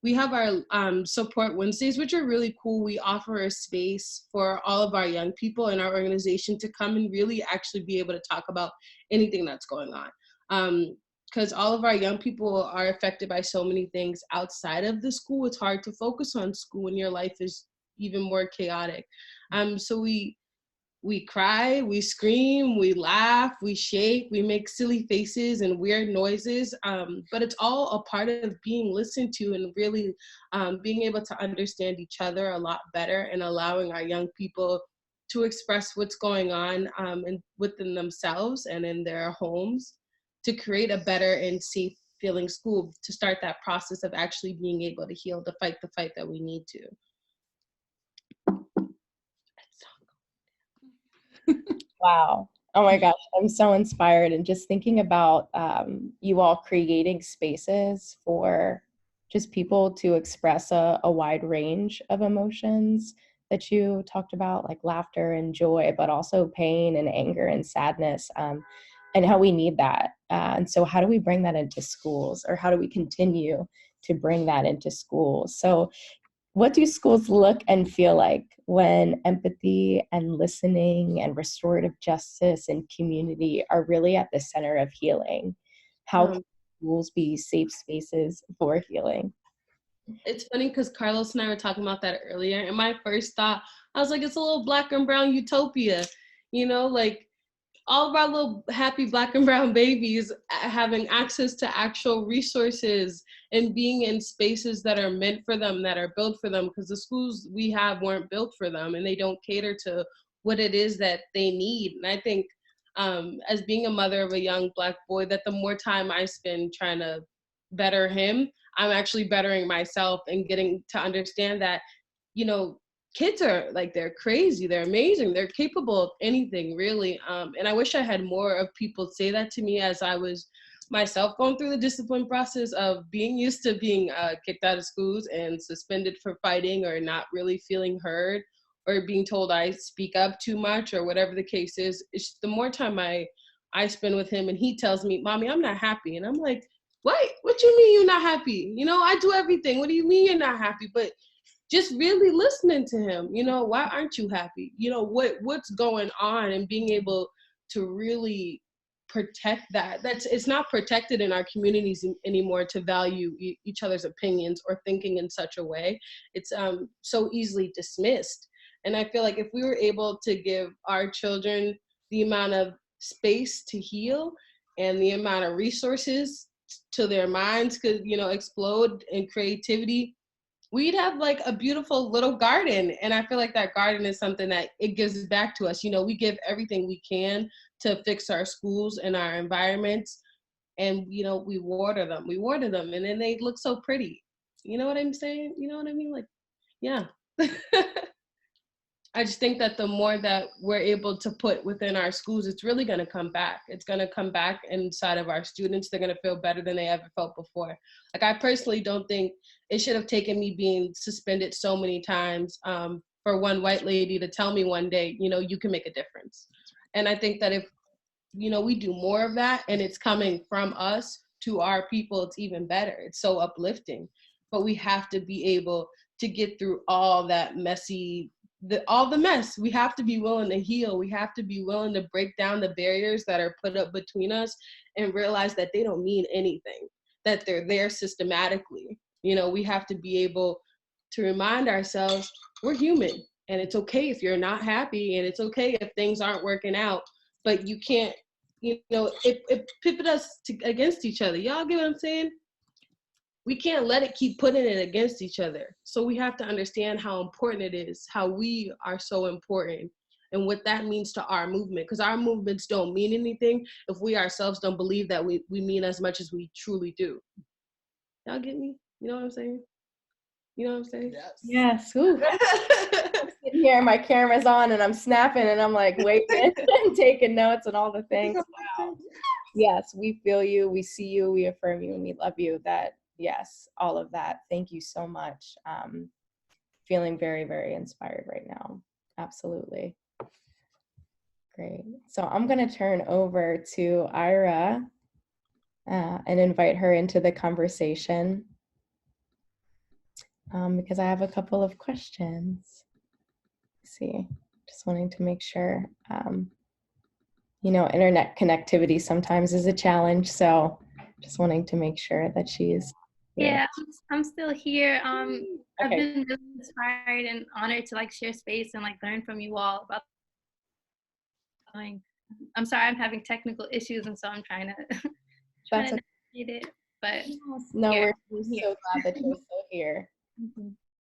We have our support Wednesdays, which are really cool. We offer a space for all of our young people in our organization to come and really actually be able to talk about anything that's going on. Because all of our young people are affected by so many things outside of the school. It's hard to focus on school when your life is even more chaotic. So we cry, we scream, we laugh, we shake, we make silly faces and weird noises, but it's all a part of being listened to and really being able to understand each other a lot better, and allowing our young people to express what's going on within themselves and in their homes, to create a better and safe feeling school, to start that process of actually being able to heal, to fight the fight that we need to. Wow. Oh my gosh, I'm so inspired. And just thinking about you all creating spaces for just people to express a wide range of emotions that you talked about, like laughter and joy, but also pain and anger and sadness, and how we need that. And so how do we bring that into schools, or how do we continue to bring that into schools? So what do schools look and feel like when empathy and listening and restorative justice and community are really at the center of healing? How can schools be safe spaces for healing? It's funny because Carlos and I were talking about that earlier, and my first thought, I was like, it's a little Black and brown utopia, like all of our little happy Black and brown babies having access to actual resources and being in spaces that are meant for them, that are built for them, because the schools we have weren't built for them, and they don't cater to what it is that they need. And I think as being a mother of a young Black boy, that the more time I spend trying to better him, I'm actually bettering myself and getting to understand that, kids are like, they're crazy, they're amazing, they're capable of anything, really. And I wish I had more of people say that to me as I was myself going through the discipline process of being used to being kicked out of schools and suspended for fighting or not really feeling heard, or being told I speak up too much, or whatever the case is. It's the more time I spend with him and he tells me, "Mommy, I'm not happy." And I'm like, what you mean you're not happy? I do everything. What do you mean you're not happy? But just really listening to him, why aren't you happy? What's going on, and being able to really protect that. It's not protected in our communities anymore to value each other's opinions or thinking in such a way. It's so easily dismissed. And I feel like if we were able to give our children the amount of space to heal and the amount of resources to their minds could, explode in creativity, we'd have like a beautiful little garden. And I feel like that garden is something that it gives back to us. We give everything we can to fix our schools and our environments. And, we water them, and then they look so pretty. You know what I'm saying? You know what I mean? Like, yeah. I just think that the more that we're able to put within our schools, it's really going to come back. It's going to come back inside of our students. They're going to feel better than they ever felt before. Like, I personally don't think it should have taken me being suspended so many times for one white lady to tell me one day, you can make a difference. And I think that if, we do more of that and it's coming from us to our people, it's even better. It's so uplifting. But we have to be able to get through all that messy, all the mess. We have to be willing to heal. We have to be willing to break down the barriers that are put up between us and realize that they don't mean anything, that they're there systematically. We have to be able to remind ourselves we're human, and it's okay if you're not happy, and it's okay if things aren't working out, but you can't, it pivot us against each other. Y'all get what I'm saying? We can't let it keep putting it against each other. So we have to understand how important it is, how we are so important, and what that means to our movement. Because our movements don't mean anything if we ourselves don't believe that we mean as much as we truly do. Y'all get me? You know what I'm saying? You know what I'm saying? Yes. Ooh. I'm sitting here, my camera's on, and I'm snapping, and I'm like waiting and taking notes and all the things. Wow. Yes, we feel you, we see you, we affirm you, and we love you. Yes, all of that. Thank you so much. Feeling very, very inspired right now. Absolutely. Great. So I'm going to turn over to Ira and invite her into the conversation because I have a couple of questions. Let's see, just wanting to make sure, internet connectivity sometimes is a challenge. So just wanting to make sure that she's here. Yeah, I'm still here. I've Okay. been really inspired and honored to share space and learn from you all about going. I'm sorry I'm having technical issues, and so I'm trying to That's navigate it. But no, yeah, we're so glad that you're still here. mm-hmm.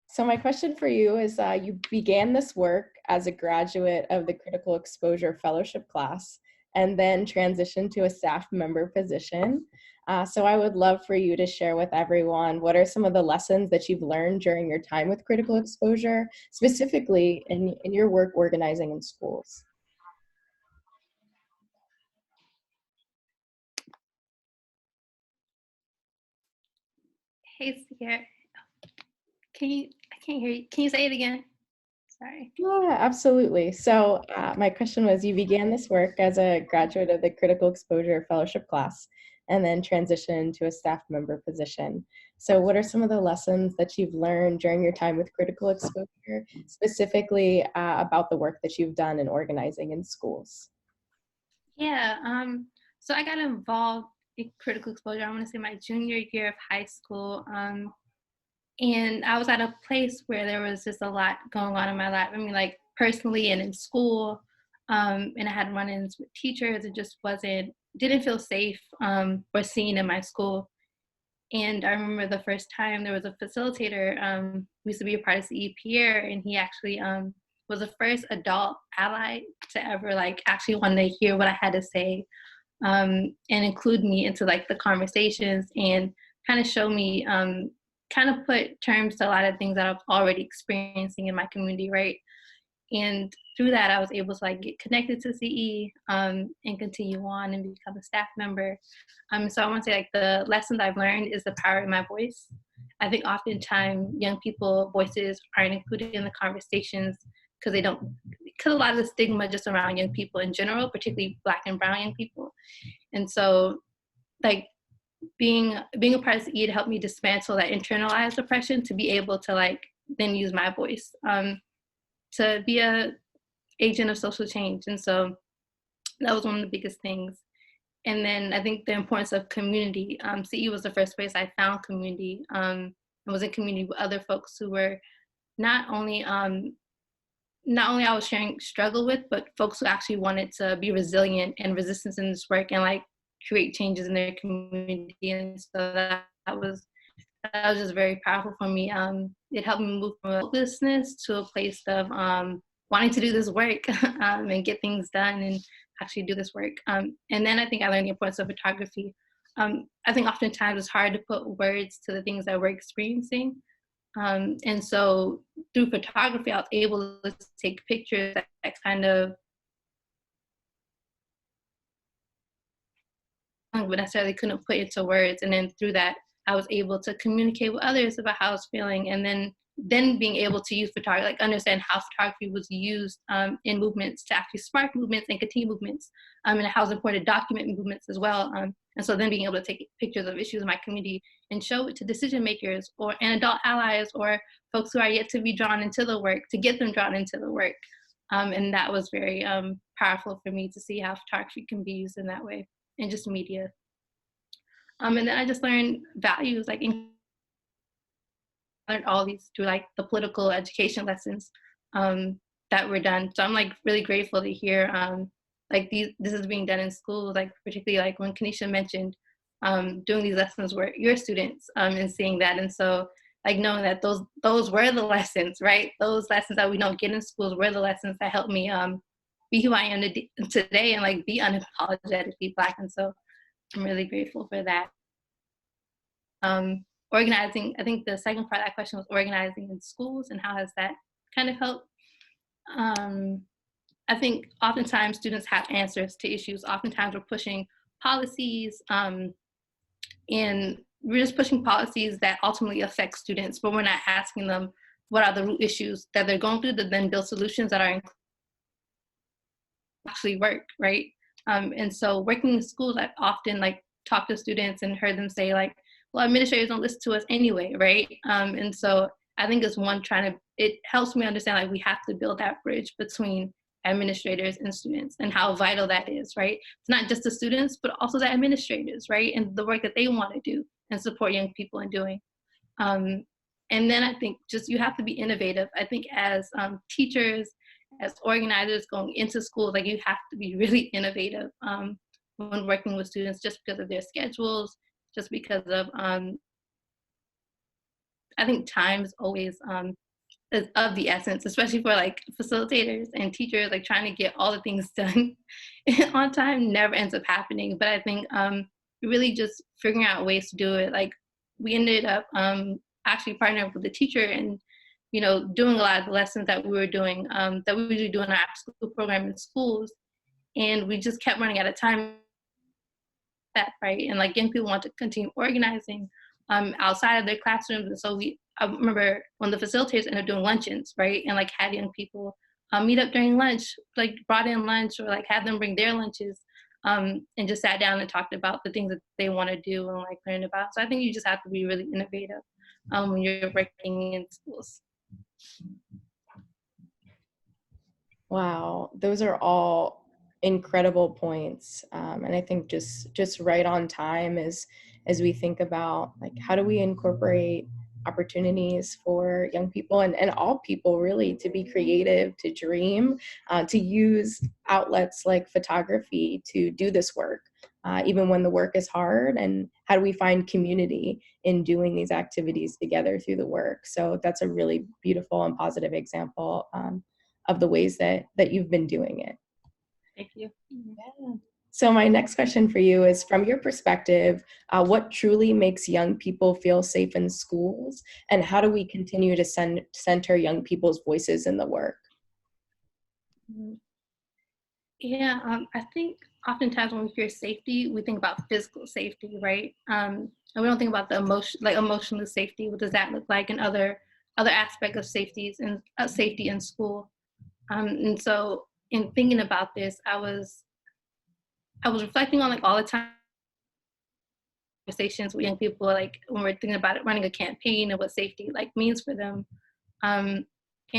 So my question for you is, you began this work as a graduate of the Critical Exposure Fellowship class and then transitioned to a staff member position. So I would love for you to share with everyone, what are some of the lessons that you've learned during your time with Critical Exposure, specifically in your work organizing in schools? Hey, Sierra. I can't hear you. Can you say it again? Sorry. Yeah, absolutely. So my question was, you began this work as a graduate of the Critical Exposure Fellowship class and then transitioned to a staff member position. So what are some of the lessons that you've learned during your time with Critical Exposure, specifically about the work that you've done in organizing in schools? Yeah, so I got involved in Critical Exposure, I want to say my junior year of high school. And I was at a place where there was just a lot going on in my life. I mean, personally and in school, and I had run-ins with teachers. It just didn't feel safe or seen in my school. And I remember the first time there was a facilitator who used to be a part of CE Pierre, and he actually was the first adult ally to ever actually want to hear what I had to say and include me into the conversations and kind of show me kind of put terms to a lot of things that I was already experiencing in my community, right? And through that, I was able to get connected to CE and continue on and become a staff member. So I want to say the lessons I've learned is the power of my voice. I think oftentimes young people voices aren't included in the conversations because a lot of the stigma just around young people in general, particularly Black and brown young people. And so being a part of CE to help me dismantle that internalized oppression to be able to then use my voice to be a agent of social change. And so that was one of the biggest things. And then I think the importance of community. CE was the first place I found community and was in community with other folks who were not only not only I was sharing struggle with, but folks who actually wanted to be resilient and resistance in this work and like create changes in their community. And so that was just very powerful for me. It helped me move from hopelessness to a place of wanting to do this work and get things done and actually do this work. And then I think I learned the importance of photography. I think oftentimes it's hard to put words to the things that we're experiencing. And so through photography, I was able to take pictures that kind of but necessarily couldn't put into words. And then through that, I was able to communicate with others about how I was feeling. And then being able to use photography, like understand how photography was used in movements to actually spark movements and continue movements, and how it's important to document movements as well. And so then being able to take pictures of issues in my community and show it to decision makers and adult allies or folks who are yet to be drawn into the work, to get them drawn into the work. And that was very powerful for me to see how photography can be used in that way, and just media. And then I just learned values, like learned all these through like the political education lessons that were done. So I'm like really grateful to hear like this is being done in schools, like particularly like when Kanisha mentioned doing these lessons were your students and seeing that. And so like knowing that those were the lessons, right? Those lessons that we don't get in schools were the lessons that helped me be who I am today and like be unapologetically Black. And so I'm really grateful for that. Organizing, I think the second part of that question was organizing in schools and how has that kind of helped. I think oftentimes students have answers to issues. Oftentimes we're pushing policies and we're just pushing policies that ultimately affect students, but we're not asking them what are the root issues that they're going through to then build solutions that are actually work, right? And so working in schools, I've often like talked to students and heard them say like, well, administrators don't listen to us anyway, right? And so I think it's it helps me understand like we have to build that bridge between administrators and students and how vital that is, right? It's not just the students, but also the administrators, right? And the work that they want to do and support young people in doing. And then I think just you have to be innovative. I think as teachers, as organizers going into schools, like you have to be really innovative when working with students just because of their schedules, just because of, I think time is always is of the essence, especially for like facilitators and teachers, like trying to get all the things done on time never ends up happening. But I think really just figuring out ways to do it. Like we ended up actually partnering up with the teacher and, you know, doing a lot of the lessons that we were doing, that we usually do in our after-school program in schools. And we just kept running out of time. That, right? And like young people want to continue organizing outside of their classrooms. And so I remember when the facilitators ended up doing luncheons, right? And like had young people meet up during lunch, like brought in lunch or like had them bring their lunches and just sat down and talked about the things that they want to do and like learn about. So I think you just have to be really innovative when you're working in schools. Wow, those are all incredible points, and I think just right on time as we think about like how do we incorporate opportunities for young people and all people really to be creative, to dream, to use outlets like photography to do this work, even when the work is hard, and how do we find community in doing these activities together through the work. So that's a really beautiful and positive example of the ways that you've been doing it. Thank you. Yeah. So my next question for you is, from your perspective, what truly makes young people feel safe in schools, and how do we continue to center young people's voices in the work? Yeah, I think oftentimes when we hear safety, we think about physical safety, right? And we don't think about the emotional safety. What does that look like, and other aspects of safety in school? And so in thinking about this, I was reflecting on like all the time conversations with young people, like when we're thinking about it, running a campaign and what safety like means for them. And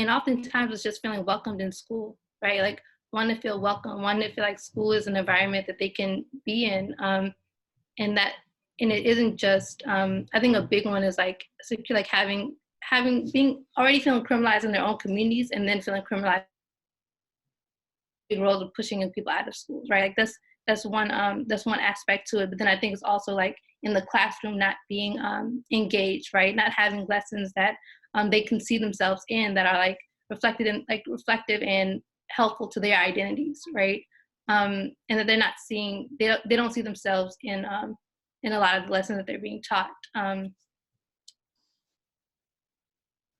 oftentimes it's just feeling welcomed in school, right? Like wanting to feel welcome, wanting to feel like school is an environment that they can be in. And it isn't just, I think a big one is like being already feeling criminalized in their own communities and then feeling criminalized role of pushing people out of schools, right? Like that's one aspect to it. But then I think it's also like in the classroom not being engaged, right? Not having lessons that they can see themselves in, that are like reflective and helpful to their identities, right? And that they're not seeing, they don't see themselves in a lot of the lessons that they're being taught.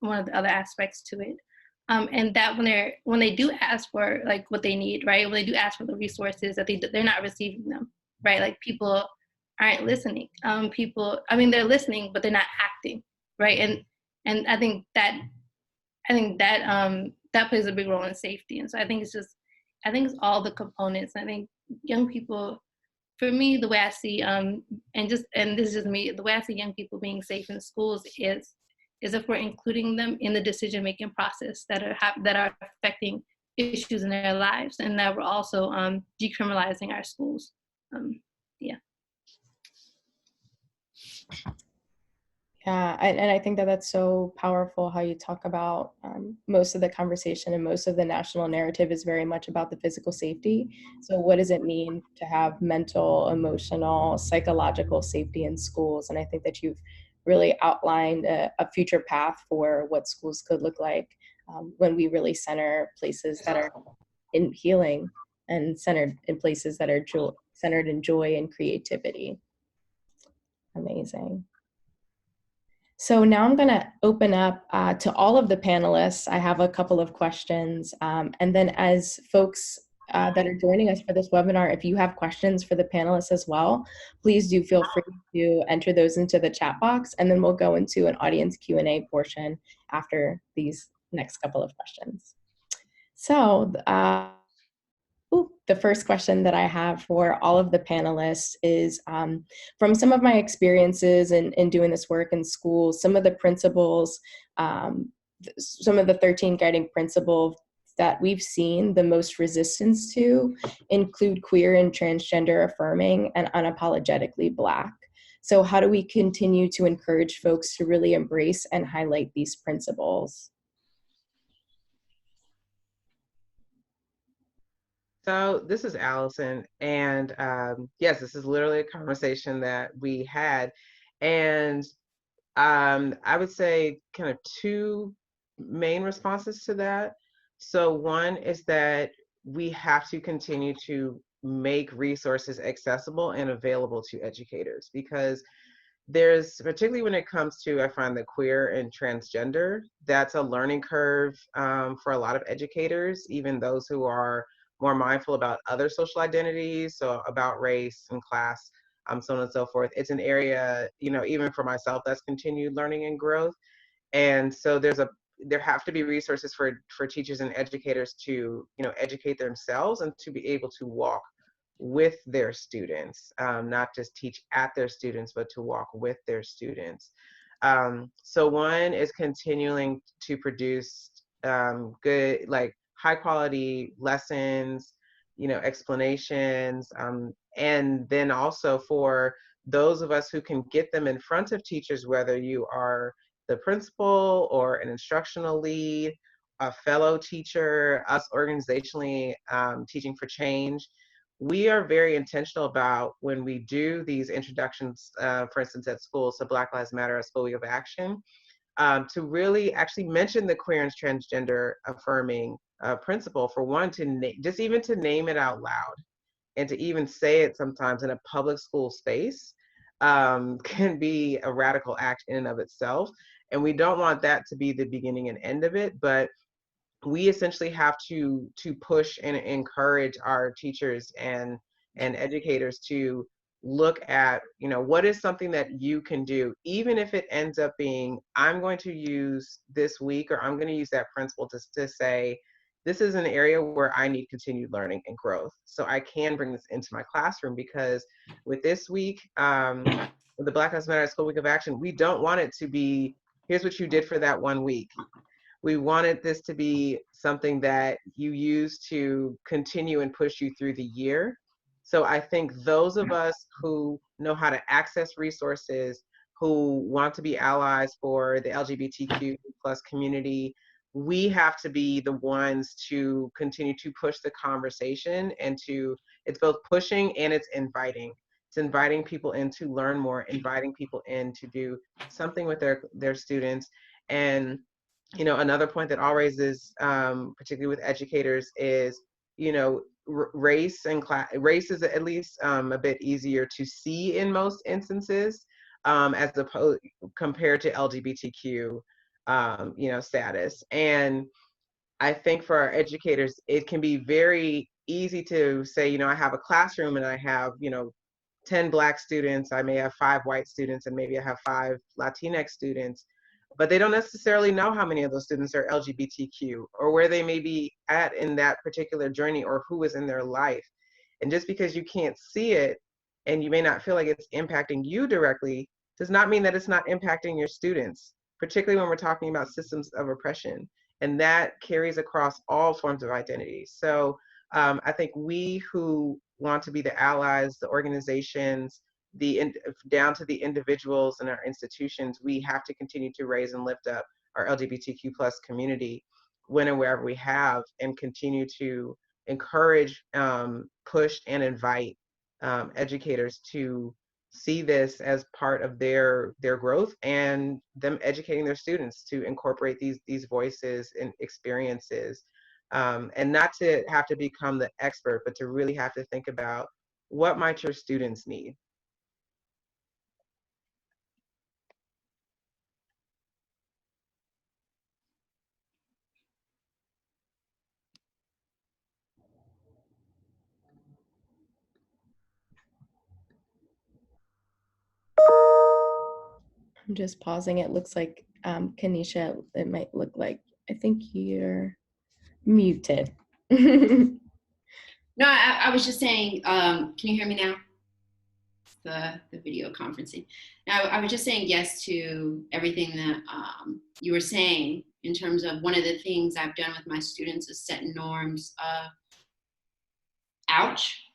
One of the other aspects to it. And that when they do ask for like what they need, right? When they do ask for the resources, that they're not receiving them, right? Like people aren't listening. They're listening, but they're not acting, right? And I think that that plays a big role in safety. And so I think it's all the components. I think young people, for me, the way I see, and this is just me, the way I see young people being safe in schools is if we're including them in the decision-making process that are affecting issues in their lives, and that we're also decriminalizing our schools. Yeah. Yeah, and I think that that's so powerful how you talk about most of the conversation and most of the national narrative is very much about the physical safety. So what does it mean to have mental, emotional, psychological safety in schools? And I think that you've really outlined a future path for what schools could look like when we really center places that are in healing and centered in places that are centered in joy and creativity. Amazing. So now I'm going to open up to all of the panelists. I have a couple of questions. And then as folks that are joining us for this webinar, if you have questions for the panelists as well, please do feel free to enter those into the chat box, and then we'll go into an audience Q&A portion after these next couple of questions. So the first question that I have for all of the panelists is from some of my experiences in doing this work in schools, some of the principles, some of the 13 guiding principles that we've seen the most resistance to include queer and transgender affirming and unapologetically Black. So how do we continue to encourage folks to really embrace and highlight these principles? So this is Allison, and yes, this is literally a conversation that we had, and I would say kind of two main responses to that. So one is that we have to continue to make resources accessible and available to educators, because there's, particularly when it comes to, I find the queer and transgender, that's a learning curve for a lot of educators, even those who are more mindful about other social identities, so about race and class, so on and so forth. It's an area, even for myself, that's continued learning and growth. And so there have to be resources for teachers and educators to, educate themselves and to be able to walk with their students, not just teach at their students, but to walk with their students. So one is continuing to produce good, like high quality lessons, explanations, and then also for those of us who can get them in front of teachers, whether you are the principal or an instructional lead, a fellow teacher, us organizationally teaching for change. We are very intentional about when we do these introductions, for instance, at school, so Black Lives Matter, a School Week of Action, to really actually mention the queer and transgender affirming principle, for one, just even to name it out loud and to even say it sometimes in a public school space can be a radical act in and of itself. And we don't want that to be the beginning and end of it, but we essentially have to push and encourage our teachers and educators to look at, what is something that you can do, even if it ends up being, I'm going to use this week, or I'm going to use that principle to say, this is an area where I need continued learning and growth. So I can bring this into my classroom, because with this week, with the Black Lives Matter School Week of Action, we don't want it to be, here's what you did for that 1 week. We wanted this to be something that you use to continue and push you through the year. So I think those of us who know how to access resources, who want to be allies for the LGBTQ plus community, we have to be the ones to continue to push the conversation, and it's both pushing and it's inviting. It's inviting people in to learn more, inviting people in to do something with their students. And another point that always is, particularly with educators, is race and class. Race is at least a bit easier to see in most instances, as opposed compared to LGBTQ, status. And I think for our educators, it can be very easy to say, I have a classroom and I have, 10 Black students, I may have 5 white students, and maybe I have 5 Latinx students, but they don't necessarily know how many of those students are LGBTQ, or where they may be at in that particular journey, or who is in their life. And just because you can't see it and you may not feel like it's impacting you directly, does not mean that it's not impacting your students, particularly when we're talking about systems of oppression. And that carries across all forms of identity. So I think we who want to be the allies, the organizations, down to the individuals and our institutions, we have to continue to raise and lift up our LGBTQ plus community when and wherever we have, and continue to encourage, push, and invite educators to see this as part of their growth, and them educating their students to incorporate these voices and experiences, and not to have to become the expert, but to really have to think about, what might your students need? I'm just pausing. It looks like, Kanisha, it might look like, I think you're muted. No, I was just saying, can you hear me now? The video conferencing. Now, I was just saying yes to everything that you were saying, in terms of one of the things I've done with my students is set norms of, ouch,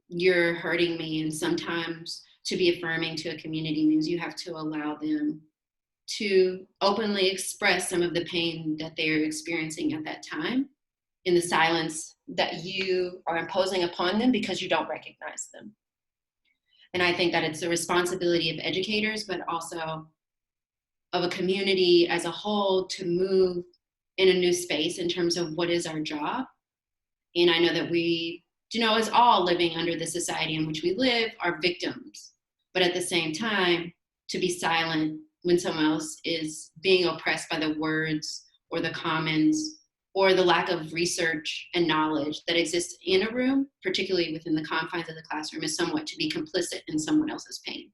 you're hurting me. And sometimes to be affirming to a community means you have to allow them to openly express some of the pain that they're experiencing at that time, in the silence that you are imposing upon them because you don't recognize them. And I think that it's the responsibility of educators, but also of a community as a whole, to move in a new space in terms of what is our job. And I know that we, as all living under the society in which we live, are victims. But at the same time, to be silent when someone else is being oppressed by the words or the comments or the lack of research and knowledge that exists in a room, particularly within the confines of the classroom, is somewhat to be complicit in someone else's pain.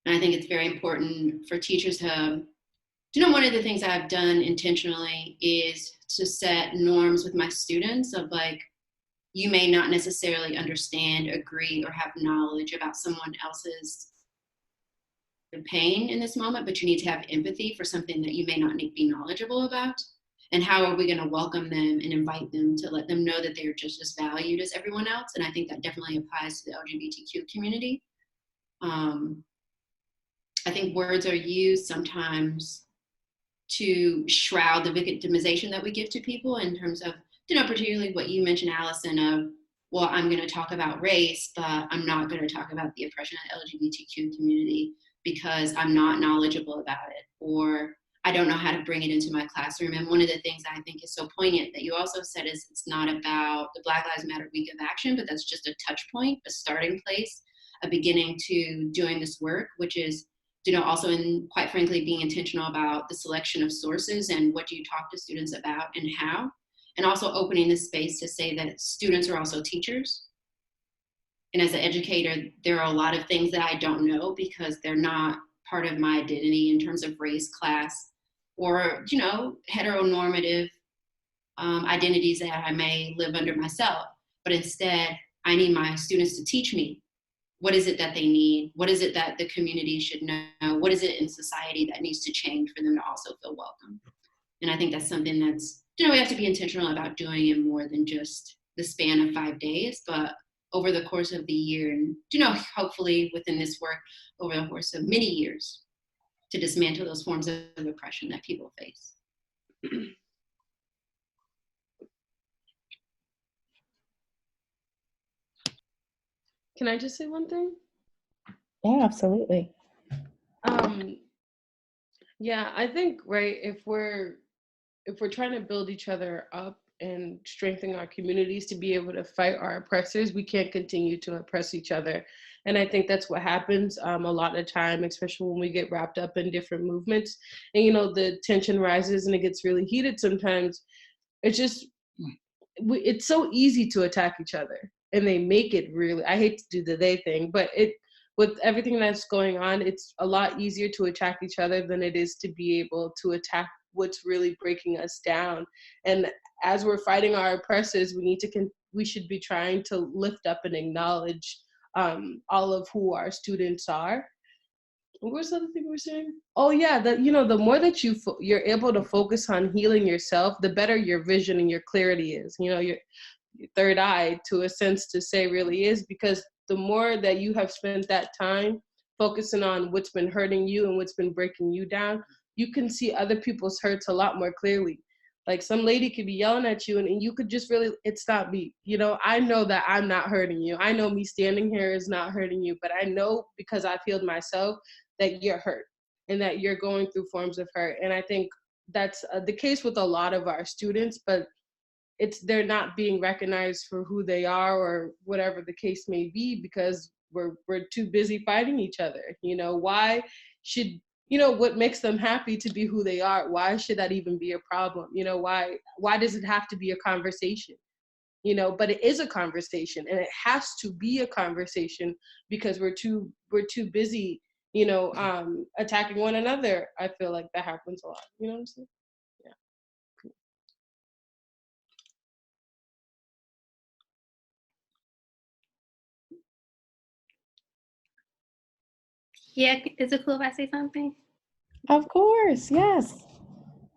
And I think it's very important for teachers to, one of the things I've done intentionally is to set norms with my students of, like, you may not necessarily understand, agree, or have knowledge about someone else's pain in this moment, but you need to have empathy for something that you may not be knowledgeable about. And how are we going to welcome them and invite them to let them know that they're just as valued as everyone else? And I think that definitely applies to the LGBTQ community. I think words are used sometimes to shroud the victimization that we give to people, in terms of, particularly what you mentioned, Allison, of, well, I'm going to talk about race, but I'm not going to talk about the oppression of the LGBTQ community because I'm not knowledgeable about it, or I don't know how to bring it into my classroom. And one of the things I think is so poignant that you also said is, it's not about the Black Lives Matter Week of Action, but that's just a touch point, a starting place, a beginning to doing this work, which is, also, in, quite frankly, being intentional about the selection of sources and what do you talk to students about and how, and also opening this space to say that students are also teachers. And as an educator, there are a lot of things that I don't know because they're not part of my identity in terms of race, class, or, heteronormative identities that I may live under myself. But instead, I need my students to teach me, what is it that they need? What is it that the community should know? What is it in society that needs to change for them to also feel welcome? And I think that's something that's, we have to be intentional about doing in more than just the span of 5 days, but over the course of the year, and, hopefully within this work, over the course of many years, to dismantle those forms of oppression that people face. Can I just say one thing? Yeah, absolutely. Yeah, I think, right, if we're trying to build each other up and strengthen our communities to be able to fight our oppressors, we can't continue to oppress each other. And I think that's what happens a lot of time, especially when we get wrapped up in different movements. And, you know, the tension rises and it gets really heated sometimes. It's just, it's so easy to attack each other. And they make it really, I hate to do the they thing, but with everything that's going on, it's a lot easier to attack each other than it is to be able to attack what's really breaking us down. And as we're fighting our oppressors, we should be trying to lift up and acknowledge all of who our students are. What was the other thing we were saying? Oh yeah, that, you know, the more that you're able to focus on healing yourself, the better your vision and your clarity is. You know, your third eye, to a sense, to say, really is, because the more that you have spent that time focusing on what's been hurting you and what's been breaking you down, you can see other people's hurts a lot more clearly. Like some lady could be yelling at you and you could just really, it's not me. You know, I know that I'm not hurting you. I know me standing here is not hurting you, but I know because I've healed myself that you're hurt and that you're going through forms of hurt. And I think that's the case with a lot of our students, but they're not being recognized for who they are or whatever the case may be, because we're too busy fighting each other. You know, why should, you know, what makes them happy to be who they are? Why should that even be a problem? You know, why does it have to be a conversation? You know, but it is a conversation, and it has to be a conversation because we're too busy, you know, attacking one another. I feel like that happens a lot. You know what I'm saying? Yeah. Yeah, is it cool if I say something? Of course, yes.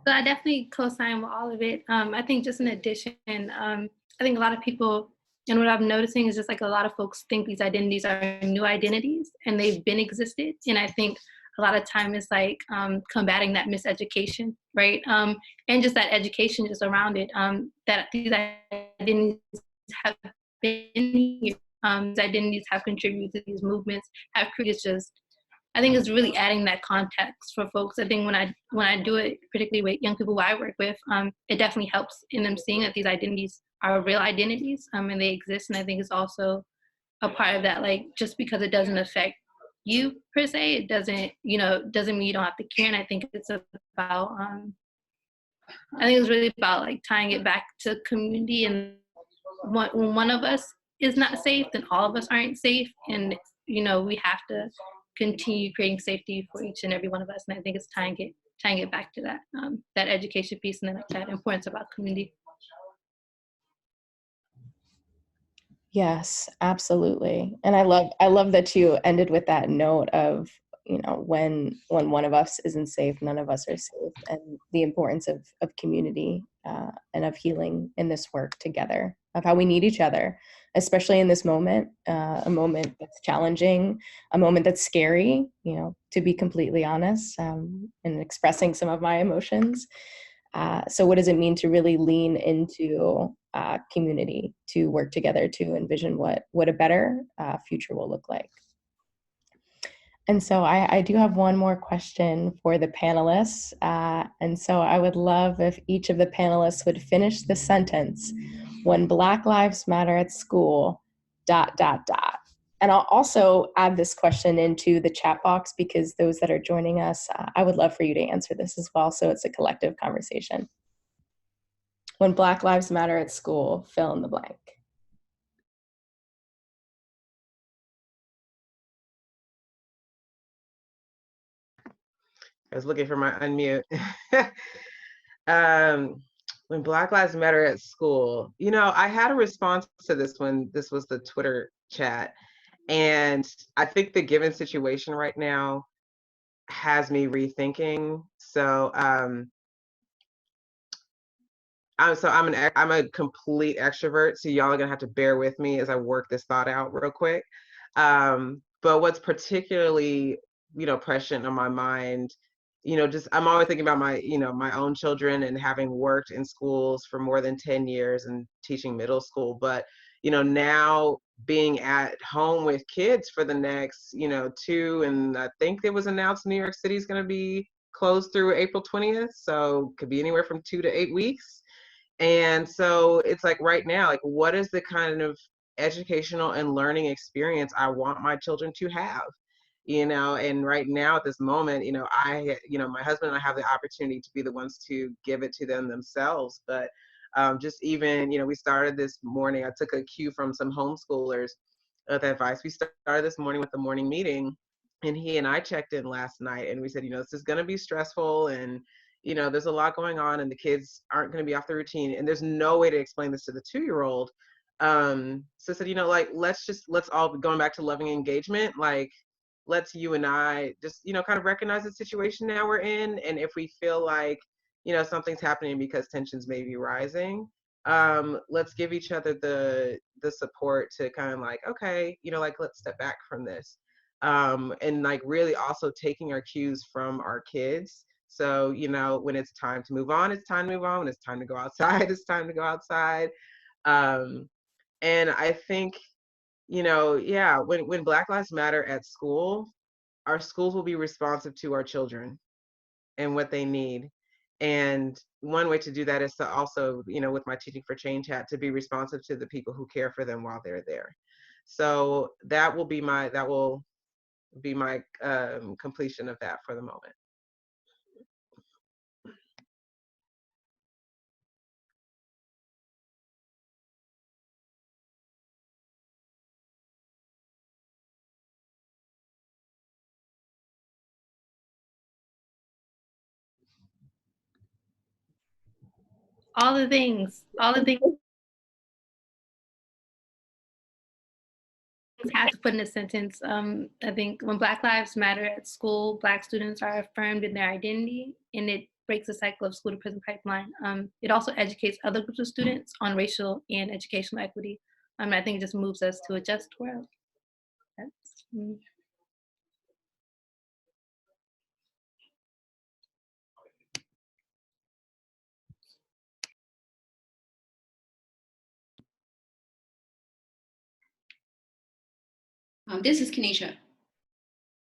So I definitely co-sign with all of it. I think just in addition, I think a lot of people, and what I'm noticing is just like a lot of folks think these identities are new identities and they've been existed. And I think a lot of time is like combating that miseducation, right? And just that education just around it, that these identities have been here. These identities have contributed to these movements, have created just, I think it's really adding that context for folks. I think when I do it, particularly with young people who I work with, it definitely helps in them seeing that these identities are real identities, and they exist. And I think it's also a part of that, like, just because it doesn't affect you per se, it doesn't mean you don't have to care. And I think it's about, I think it's really about like tying it back to community. And when one of us is not safe, then all of us aren't safe. And, you know, we have to continue creating safety for each and every one of us. And I think it's tying it back to that, that education piece, and then that importance about community. Yes, absolutely. And I love that you ended with that note of, you know, when one of us isn't safe, none of us are safe, and the importance of community and of healing in this work together, of how we need each other, especially in this moment, a moment that's challenging, a moment that's scary, you know, to be completely honest, and expressing some of my emotions. So what does it mean to really lean into community, to work together to envision what a better future will look like? And so I do have one more question for the panelists. And so I would love if each of the panelists would finish the sentence, when Black Lives Matter at school, ... And I'll also add this question into the chat box, because those that are joining us, I would love for you to answer this as well, so it's a collective conversation. When Black Lives Matter at school, fill in the blank. I was looking for my unmute. When Black Lives Matter at school, you know, I had a response to this when this was the Twitter chat. And I think the given situation right now has me rethinking. So I'm a complete extrovert, so y'all are gonna have to bear with me as I work this thought out real quick. But what's particularly, you know, prescient on my mind just I'm always thinking about my own children and having worked in schools for more than 10 years and teaching middle school. But, now being at home with kids for the next, and I think it was announced New York City is going to be closed through April 20th. So could be anywhere from 2 to 8 weeks. And so it's like right now, like, what is the kind of educational and learning experience I want my children to have? And right now at this moment, my husband and I have the opportunity to be the ones to give it to them themselves. But just even, we started this morning, I took a cue from some homeschoolers of advice. We started this morning with the morning meeting, and he and I checked in last night, and we said, this is going to be stressful, and there's a lot going on, and the kids aren't going to be off the routine, and there's no way to explain this to the 2-year-old. So I said, like, let's all, going back to loving engagement, like, let's you and I just, kind of recognize the situation now we're in. And if we feel like, something's happening because tensions may be rising, let's give each other the support to kind of like, okay, like, let's step back from this. And like really also taking our cues from our kids. So, when it's time to move on, it's time to move on. When it's time to go outside, it's time to go outside. And I think, yeah, when Black Lives Matter at school, our schools will be responsive to our children and what they need. And one way to do that is to also, with my Teaching for Change hat, to be responsive to the people who care for them while they're there. So that will be my completion of that for the moment. All the things have to put in a sentence. I think when Black Lives Matter at school, Black students are affirmed in their identity, and it breaks the cycle of school to prison pipeline. It also educates other groups of students on racial and educational equity. I think it just moves us to a just world. That's, This is Kanisha.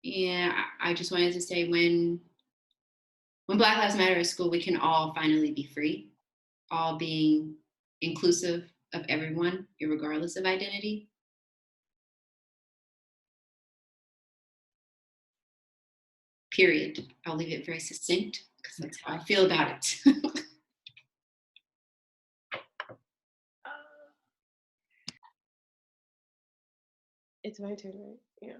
And I just wanted to say when Black Lives Matter at school, we can all finally be free, all being inclusive of everyone, regardless of identity. Period. I'll leave it very succinct because that's how I feel about it. It's my turn, right? Yeah.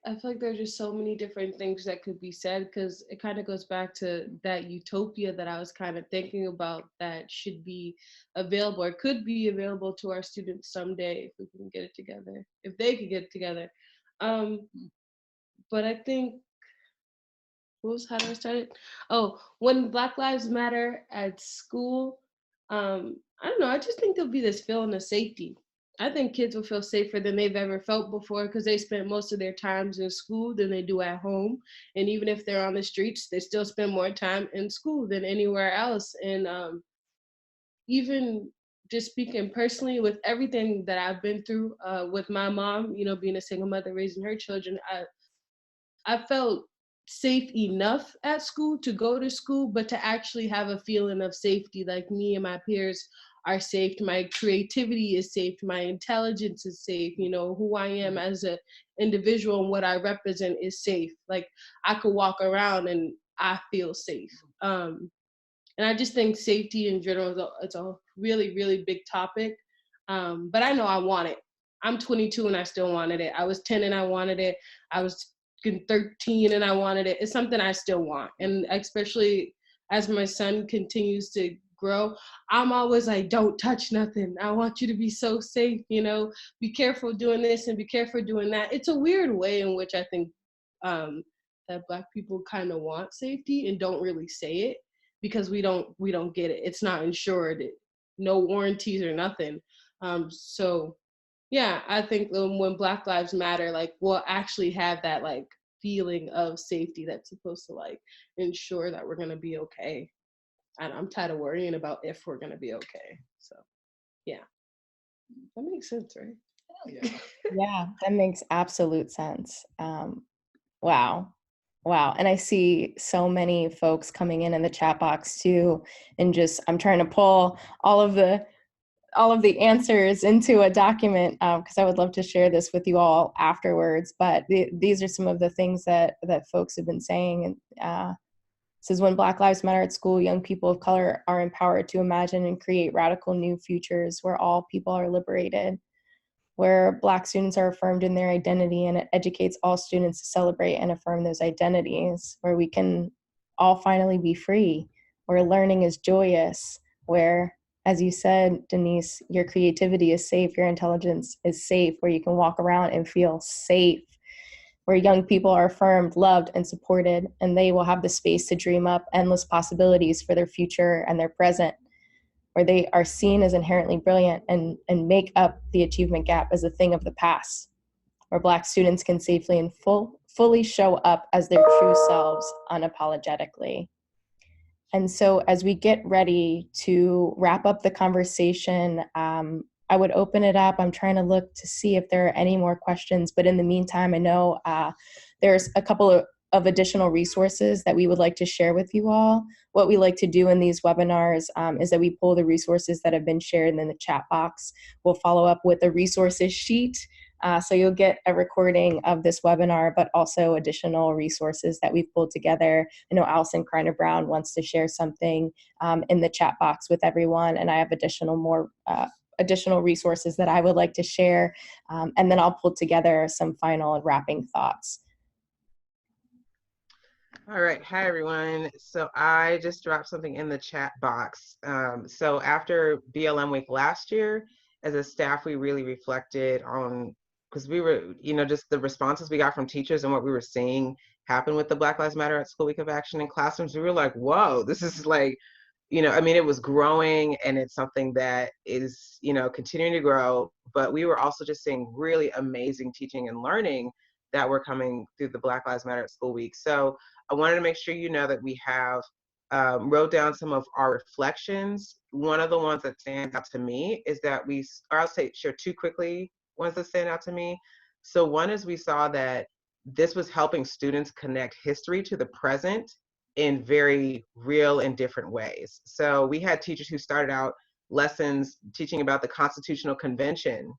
I feel like there's just so many different things that could be said, because it kind of goes back to that utopia that I was kind of thinking about that should be available or could be available to our students someday if we can get it together, if they could get it together. But I think, how do I start it? Oh, when Black Lives Matter at school, I don't know, I just think there'll be this feeling of safety. I think kids will feel safer than they've ever felt before, because they spend most of their times in school than they do at home. And even if they're on the streets, they still spend more time in school than anywhere else. And even just speaking personally, with everything that I've been through with my mom, being a single mother raising her children, I felt safe enough at school to go to school, but to actually have a feeling of safety, like me and my peers are safe, my creativity is safe, my intelligence is safe, who I am as an individual and what I represent is safe. Like, I could walk around and I feel safe. And I just think safety in general it's a really, really big topic. But I know I want it. I'm 22 and I still wanted it. I was 10 and I wanted it. I was 13 and I wanted it. It's something I still want. And especially as my son continues to grow, I'm always like, don't touch nothing. I want you to be so safe, be careful doing this and be careful doing that. It's a weird way in which I think that Black people kind of want safety and don't really say it, because we don't get it. It's not insured, no warranties or nothing. So yeah, I think when Black Lives Matter, like, we'll actually have that like feeling of safety that's supposed to like ensure that we're going to be okay. And I'm tired of worrying about if we're going to be okay. So yeah, that makes sense, right? Yeah. Yeah, that makes absolute sense. Wow. Wow. And I see so many folks coming in the chat box too. And just, I'm trying to pull all of the answers into a document because I would love to share this with you all afterwards. But these are some of the things that folks have been saying. And this is when Black Lives Matter at school, young people of color are empowered to imagine and create radical new futures where all people are liberated, where Black students are affirmed in their identity, and it educates all students to celebrate and affirm those identities, where we can all finally be free, where learning is joyous, where, as you said, Denise, your creativity is safe, your intelligence is safe, where you can walk around and feel safe, where young people are affirmed, loved, and supported, and they will have the space to dream up endless possibilities for their future and their present, where they are seen as inherently brilliant and make up the achievement gap as a thing of the past, where Black students can safely and fully show up as their true selves unapologetically. And so as we get ready to wrap up the conversation, I would open it up. I'm trying to look to see if there are any more questions, but in the meantime, I know there's a couple of additional resources that we would like to share with you all. What we like to do in these webinars is that we pull the resources that have been shared in the chat box. We'll follow up with a resources sheet. So you'll get a recording of this webinar, but also additional resources that we've pulled together. I know Allison Kreiner Brown wants to share something in the chat box with everyone, and I have additional resources that I would like to share, and then I'll pull together some final and wrapping thoughts. All right. Hi, everyone. So I just dropped something in the chat box. So after BLM week last year, as a staff, we really reflected on, because we were, just the responses we got from teachers and what we were seeing happen with the Black Lives Matter at School Week of Action in classrooms. We were like, whoa, this is like, it was growing, and it's something that is, continuing to grow. But we were also just seeing really amazing teaching and learning that were coming through the Black Lives Matter at School Week. So I wanted to make sure you know that we have wrote down some of our reflections. One of the ones that stands out to me is that I'll share two quickly ones that stand out to me. So one is we saw that this was helping students connect history to the present in very real and different ways. So we had teachers who started out lessons teaching about the Constitutional Convention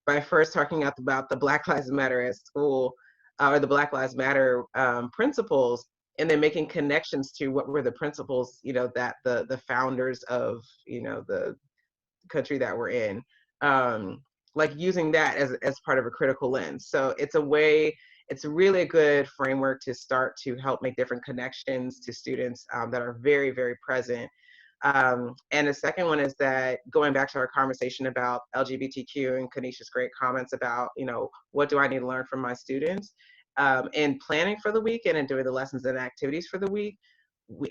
by first talking about the Black Lives Matter at school, or the Black Lives Matter principles, and then making connections to what were the principles, that the founders of, the country that we're in, like using that as part of a critical lens. So it's really a good framework to start to help make different connections to students that are very, very present. And the second one is that, going back to our conversation about LGBTQ and Kanisha's great comments about, what do I need to learn from my students? In planning for the week and in doing the lessons and activities for the week,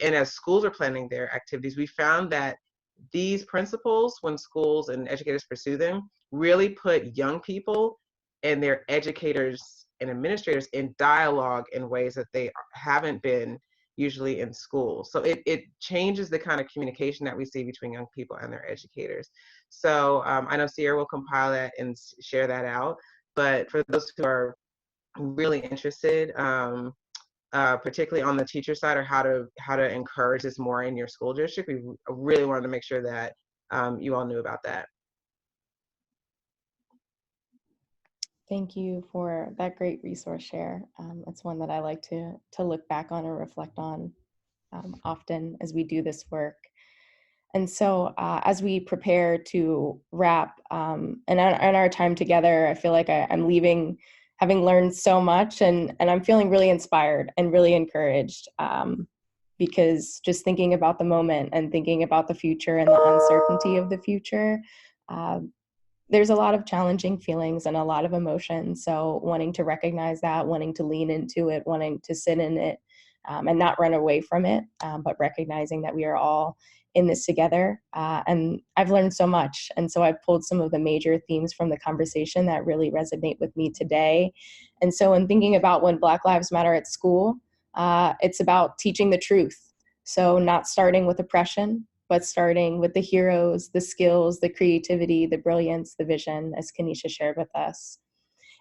and as schools are planning their activities, we found that these principles, when schools and educators pursue them, really put young people and their educators and administrators in dialogue in ways that they haven't been usually in school. So it changes the kind of communication that we see between young people and their educators. So I know Sierra will compile that and share that out. But for those who are really interested, particularly on the teacher side, or how to encourage this more in your school district, we really wanted to make sure that you all knew about that. Thank you for that great resource share. It's one that I like to look back on and reflect on often as we do this work. And so as we prepare to wrap and in our time together, I feel like I'm leaving having learned so much, and I'm feeling really inspired and really encouraged, because just thinking about the moment and thinking about the future and the uncertainty of the future, there's a lot of challenging feelings and a lot of emotions. So wanting to recognize that, wanting to lean into it, wanting to sit in it, and not run away from it, but recognizing that we are all in this together. And I've learned so much. And so I've pulled some of the major themes from the conversation that really resonate with me today. And so in thinking about when Black Lives Matter at school, it's about teaching the truth. So not starting with oppression, but starting with the heroes, the skills, the creativity, the brilliance, the vision, as Kanisha shared with us.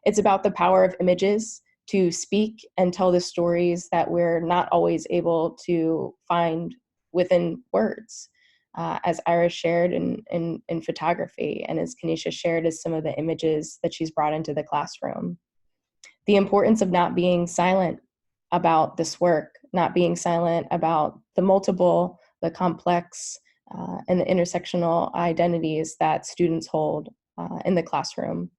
It's about the power of images to speak and tell the stories that we're not always able to find within words, as Ira shared in photography, and as Kanisha shared as some of the images that she's brought into the classroom. The importance of not being silent about this work, not being silent about the multiple, the complex, and the intersectional identities that students hold in the classroom.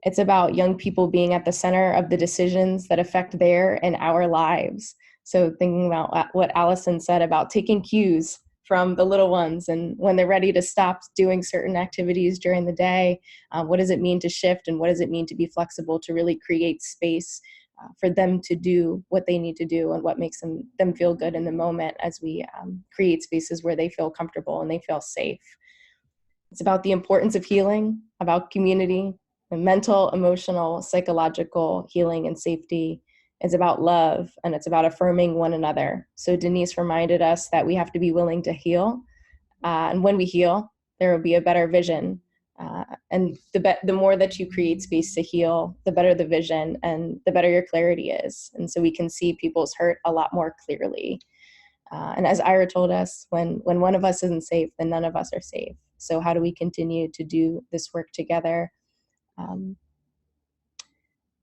It's about young people being at the center of the decisions that affect their and our lives. So thinking about what Allison said about taking cues from the little ones, and when they're ready to stop doing certain activities during the day, what does it mean to shift, and what does it mean to be flexible to really create space for them to do what they need to do and what makes them feel good in the moment, as we create spaces where they feel comfortable and they feel safe. It's about the importance of healing, about community, and mental, emotional, psychological healing and safety. It's about love, and it's about affirming one another. So Denise reminded us that we have to be willing to heal. And when we heal, there will be a better vision. And the more that you create space to heal, the better the vision and the better your clarity is. And so we can see people's hurt a lot more clearly. And as Ira told us, when one of us isn't safe, then none of us are safe. So how do we continue to do this work together?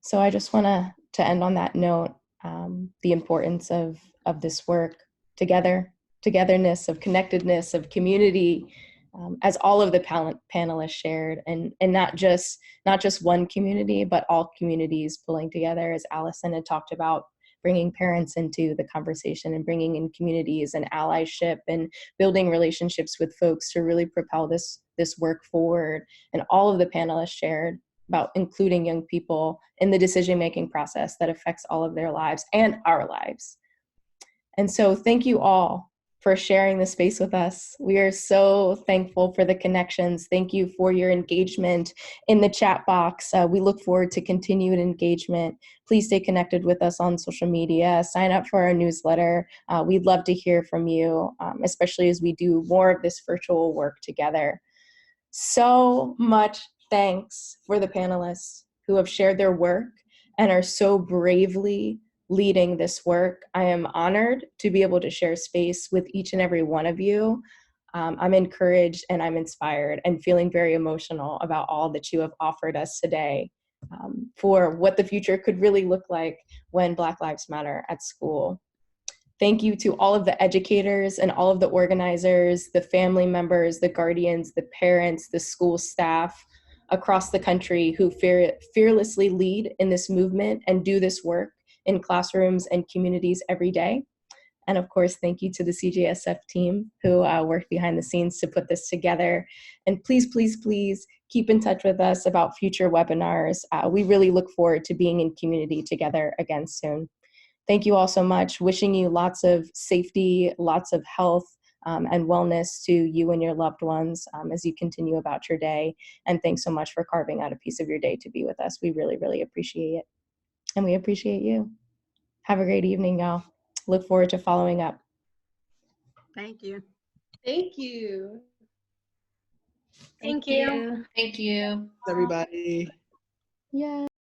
So I just want to end on that note, the importance of this work together, togetherness, of connectedness, of community, as all of the panelists shared, and not just one community, but all communities pulling together, as Allison had talked about, bringing parents into the conversation and bringing in communities and allyship and building relationships with folks to really propel this work forward. And all of the panelists shared about including young people in the decision-making process that affects all of their lives and our lives. And so thank you all for sharing this space with us. We are so thankful for the connections. Thank you for your engagement in the chat box. We look forward to continued engagement. Please stay connected with us on social media. Sign up for our newsletter. We'd love to hear from you, especially as we do more of this virtual work together. So much thanks for the panelists who have shared their work and are so bravely leading this work. I am honored to be able to share space with each and every one of you. I'm encouraged and I'm inspired and feeling very emotional about all that you have offered us today, for what the future could really look like when Black Lives Matter at school. Thank you to all of the educators and all of the organizers, the family members, the guardians, the parents, the school staff across the country who fearlessly lead in this movement and do this work in classrooms and communities every day. And of course, thank you to the CJSF team who worked behind the scenes to put this together. And please, please, please keep in touch with us about future webinars. We really look forward to being in community together again soon. Thank you all so much. Wishing you lots of safety, lots of health, and wellness to you and your loved ones as you continue about your day. And thanks so much for carving out a piece of your day to be with us. We really, really appreciate it. And we appreciate you. Have a great evening, y'all. Look forward to following up. Thank you. Thank you. Thank you. Thank you. Everybody. Yeah.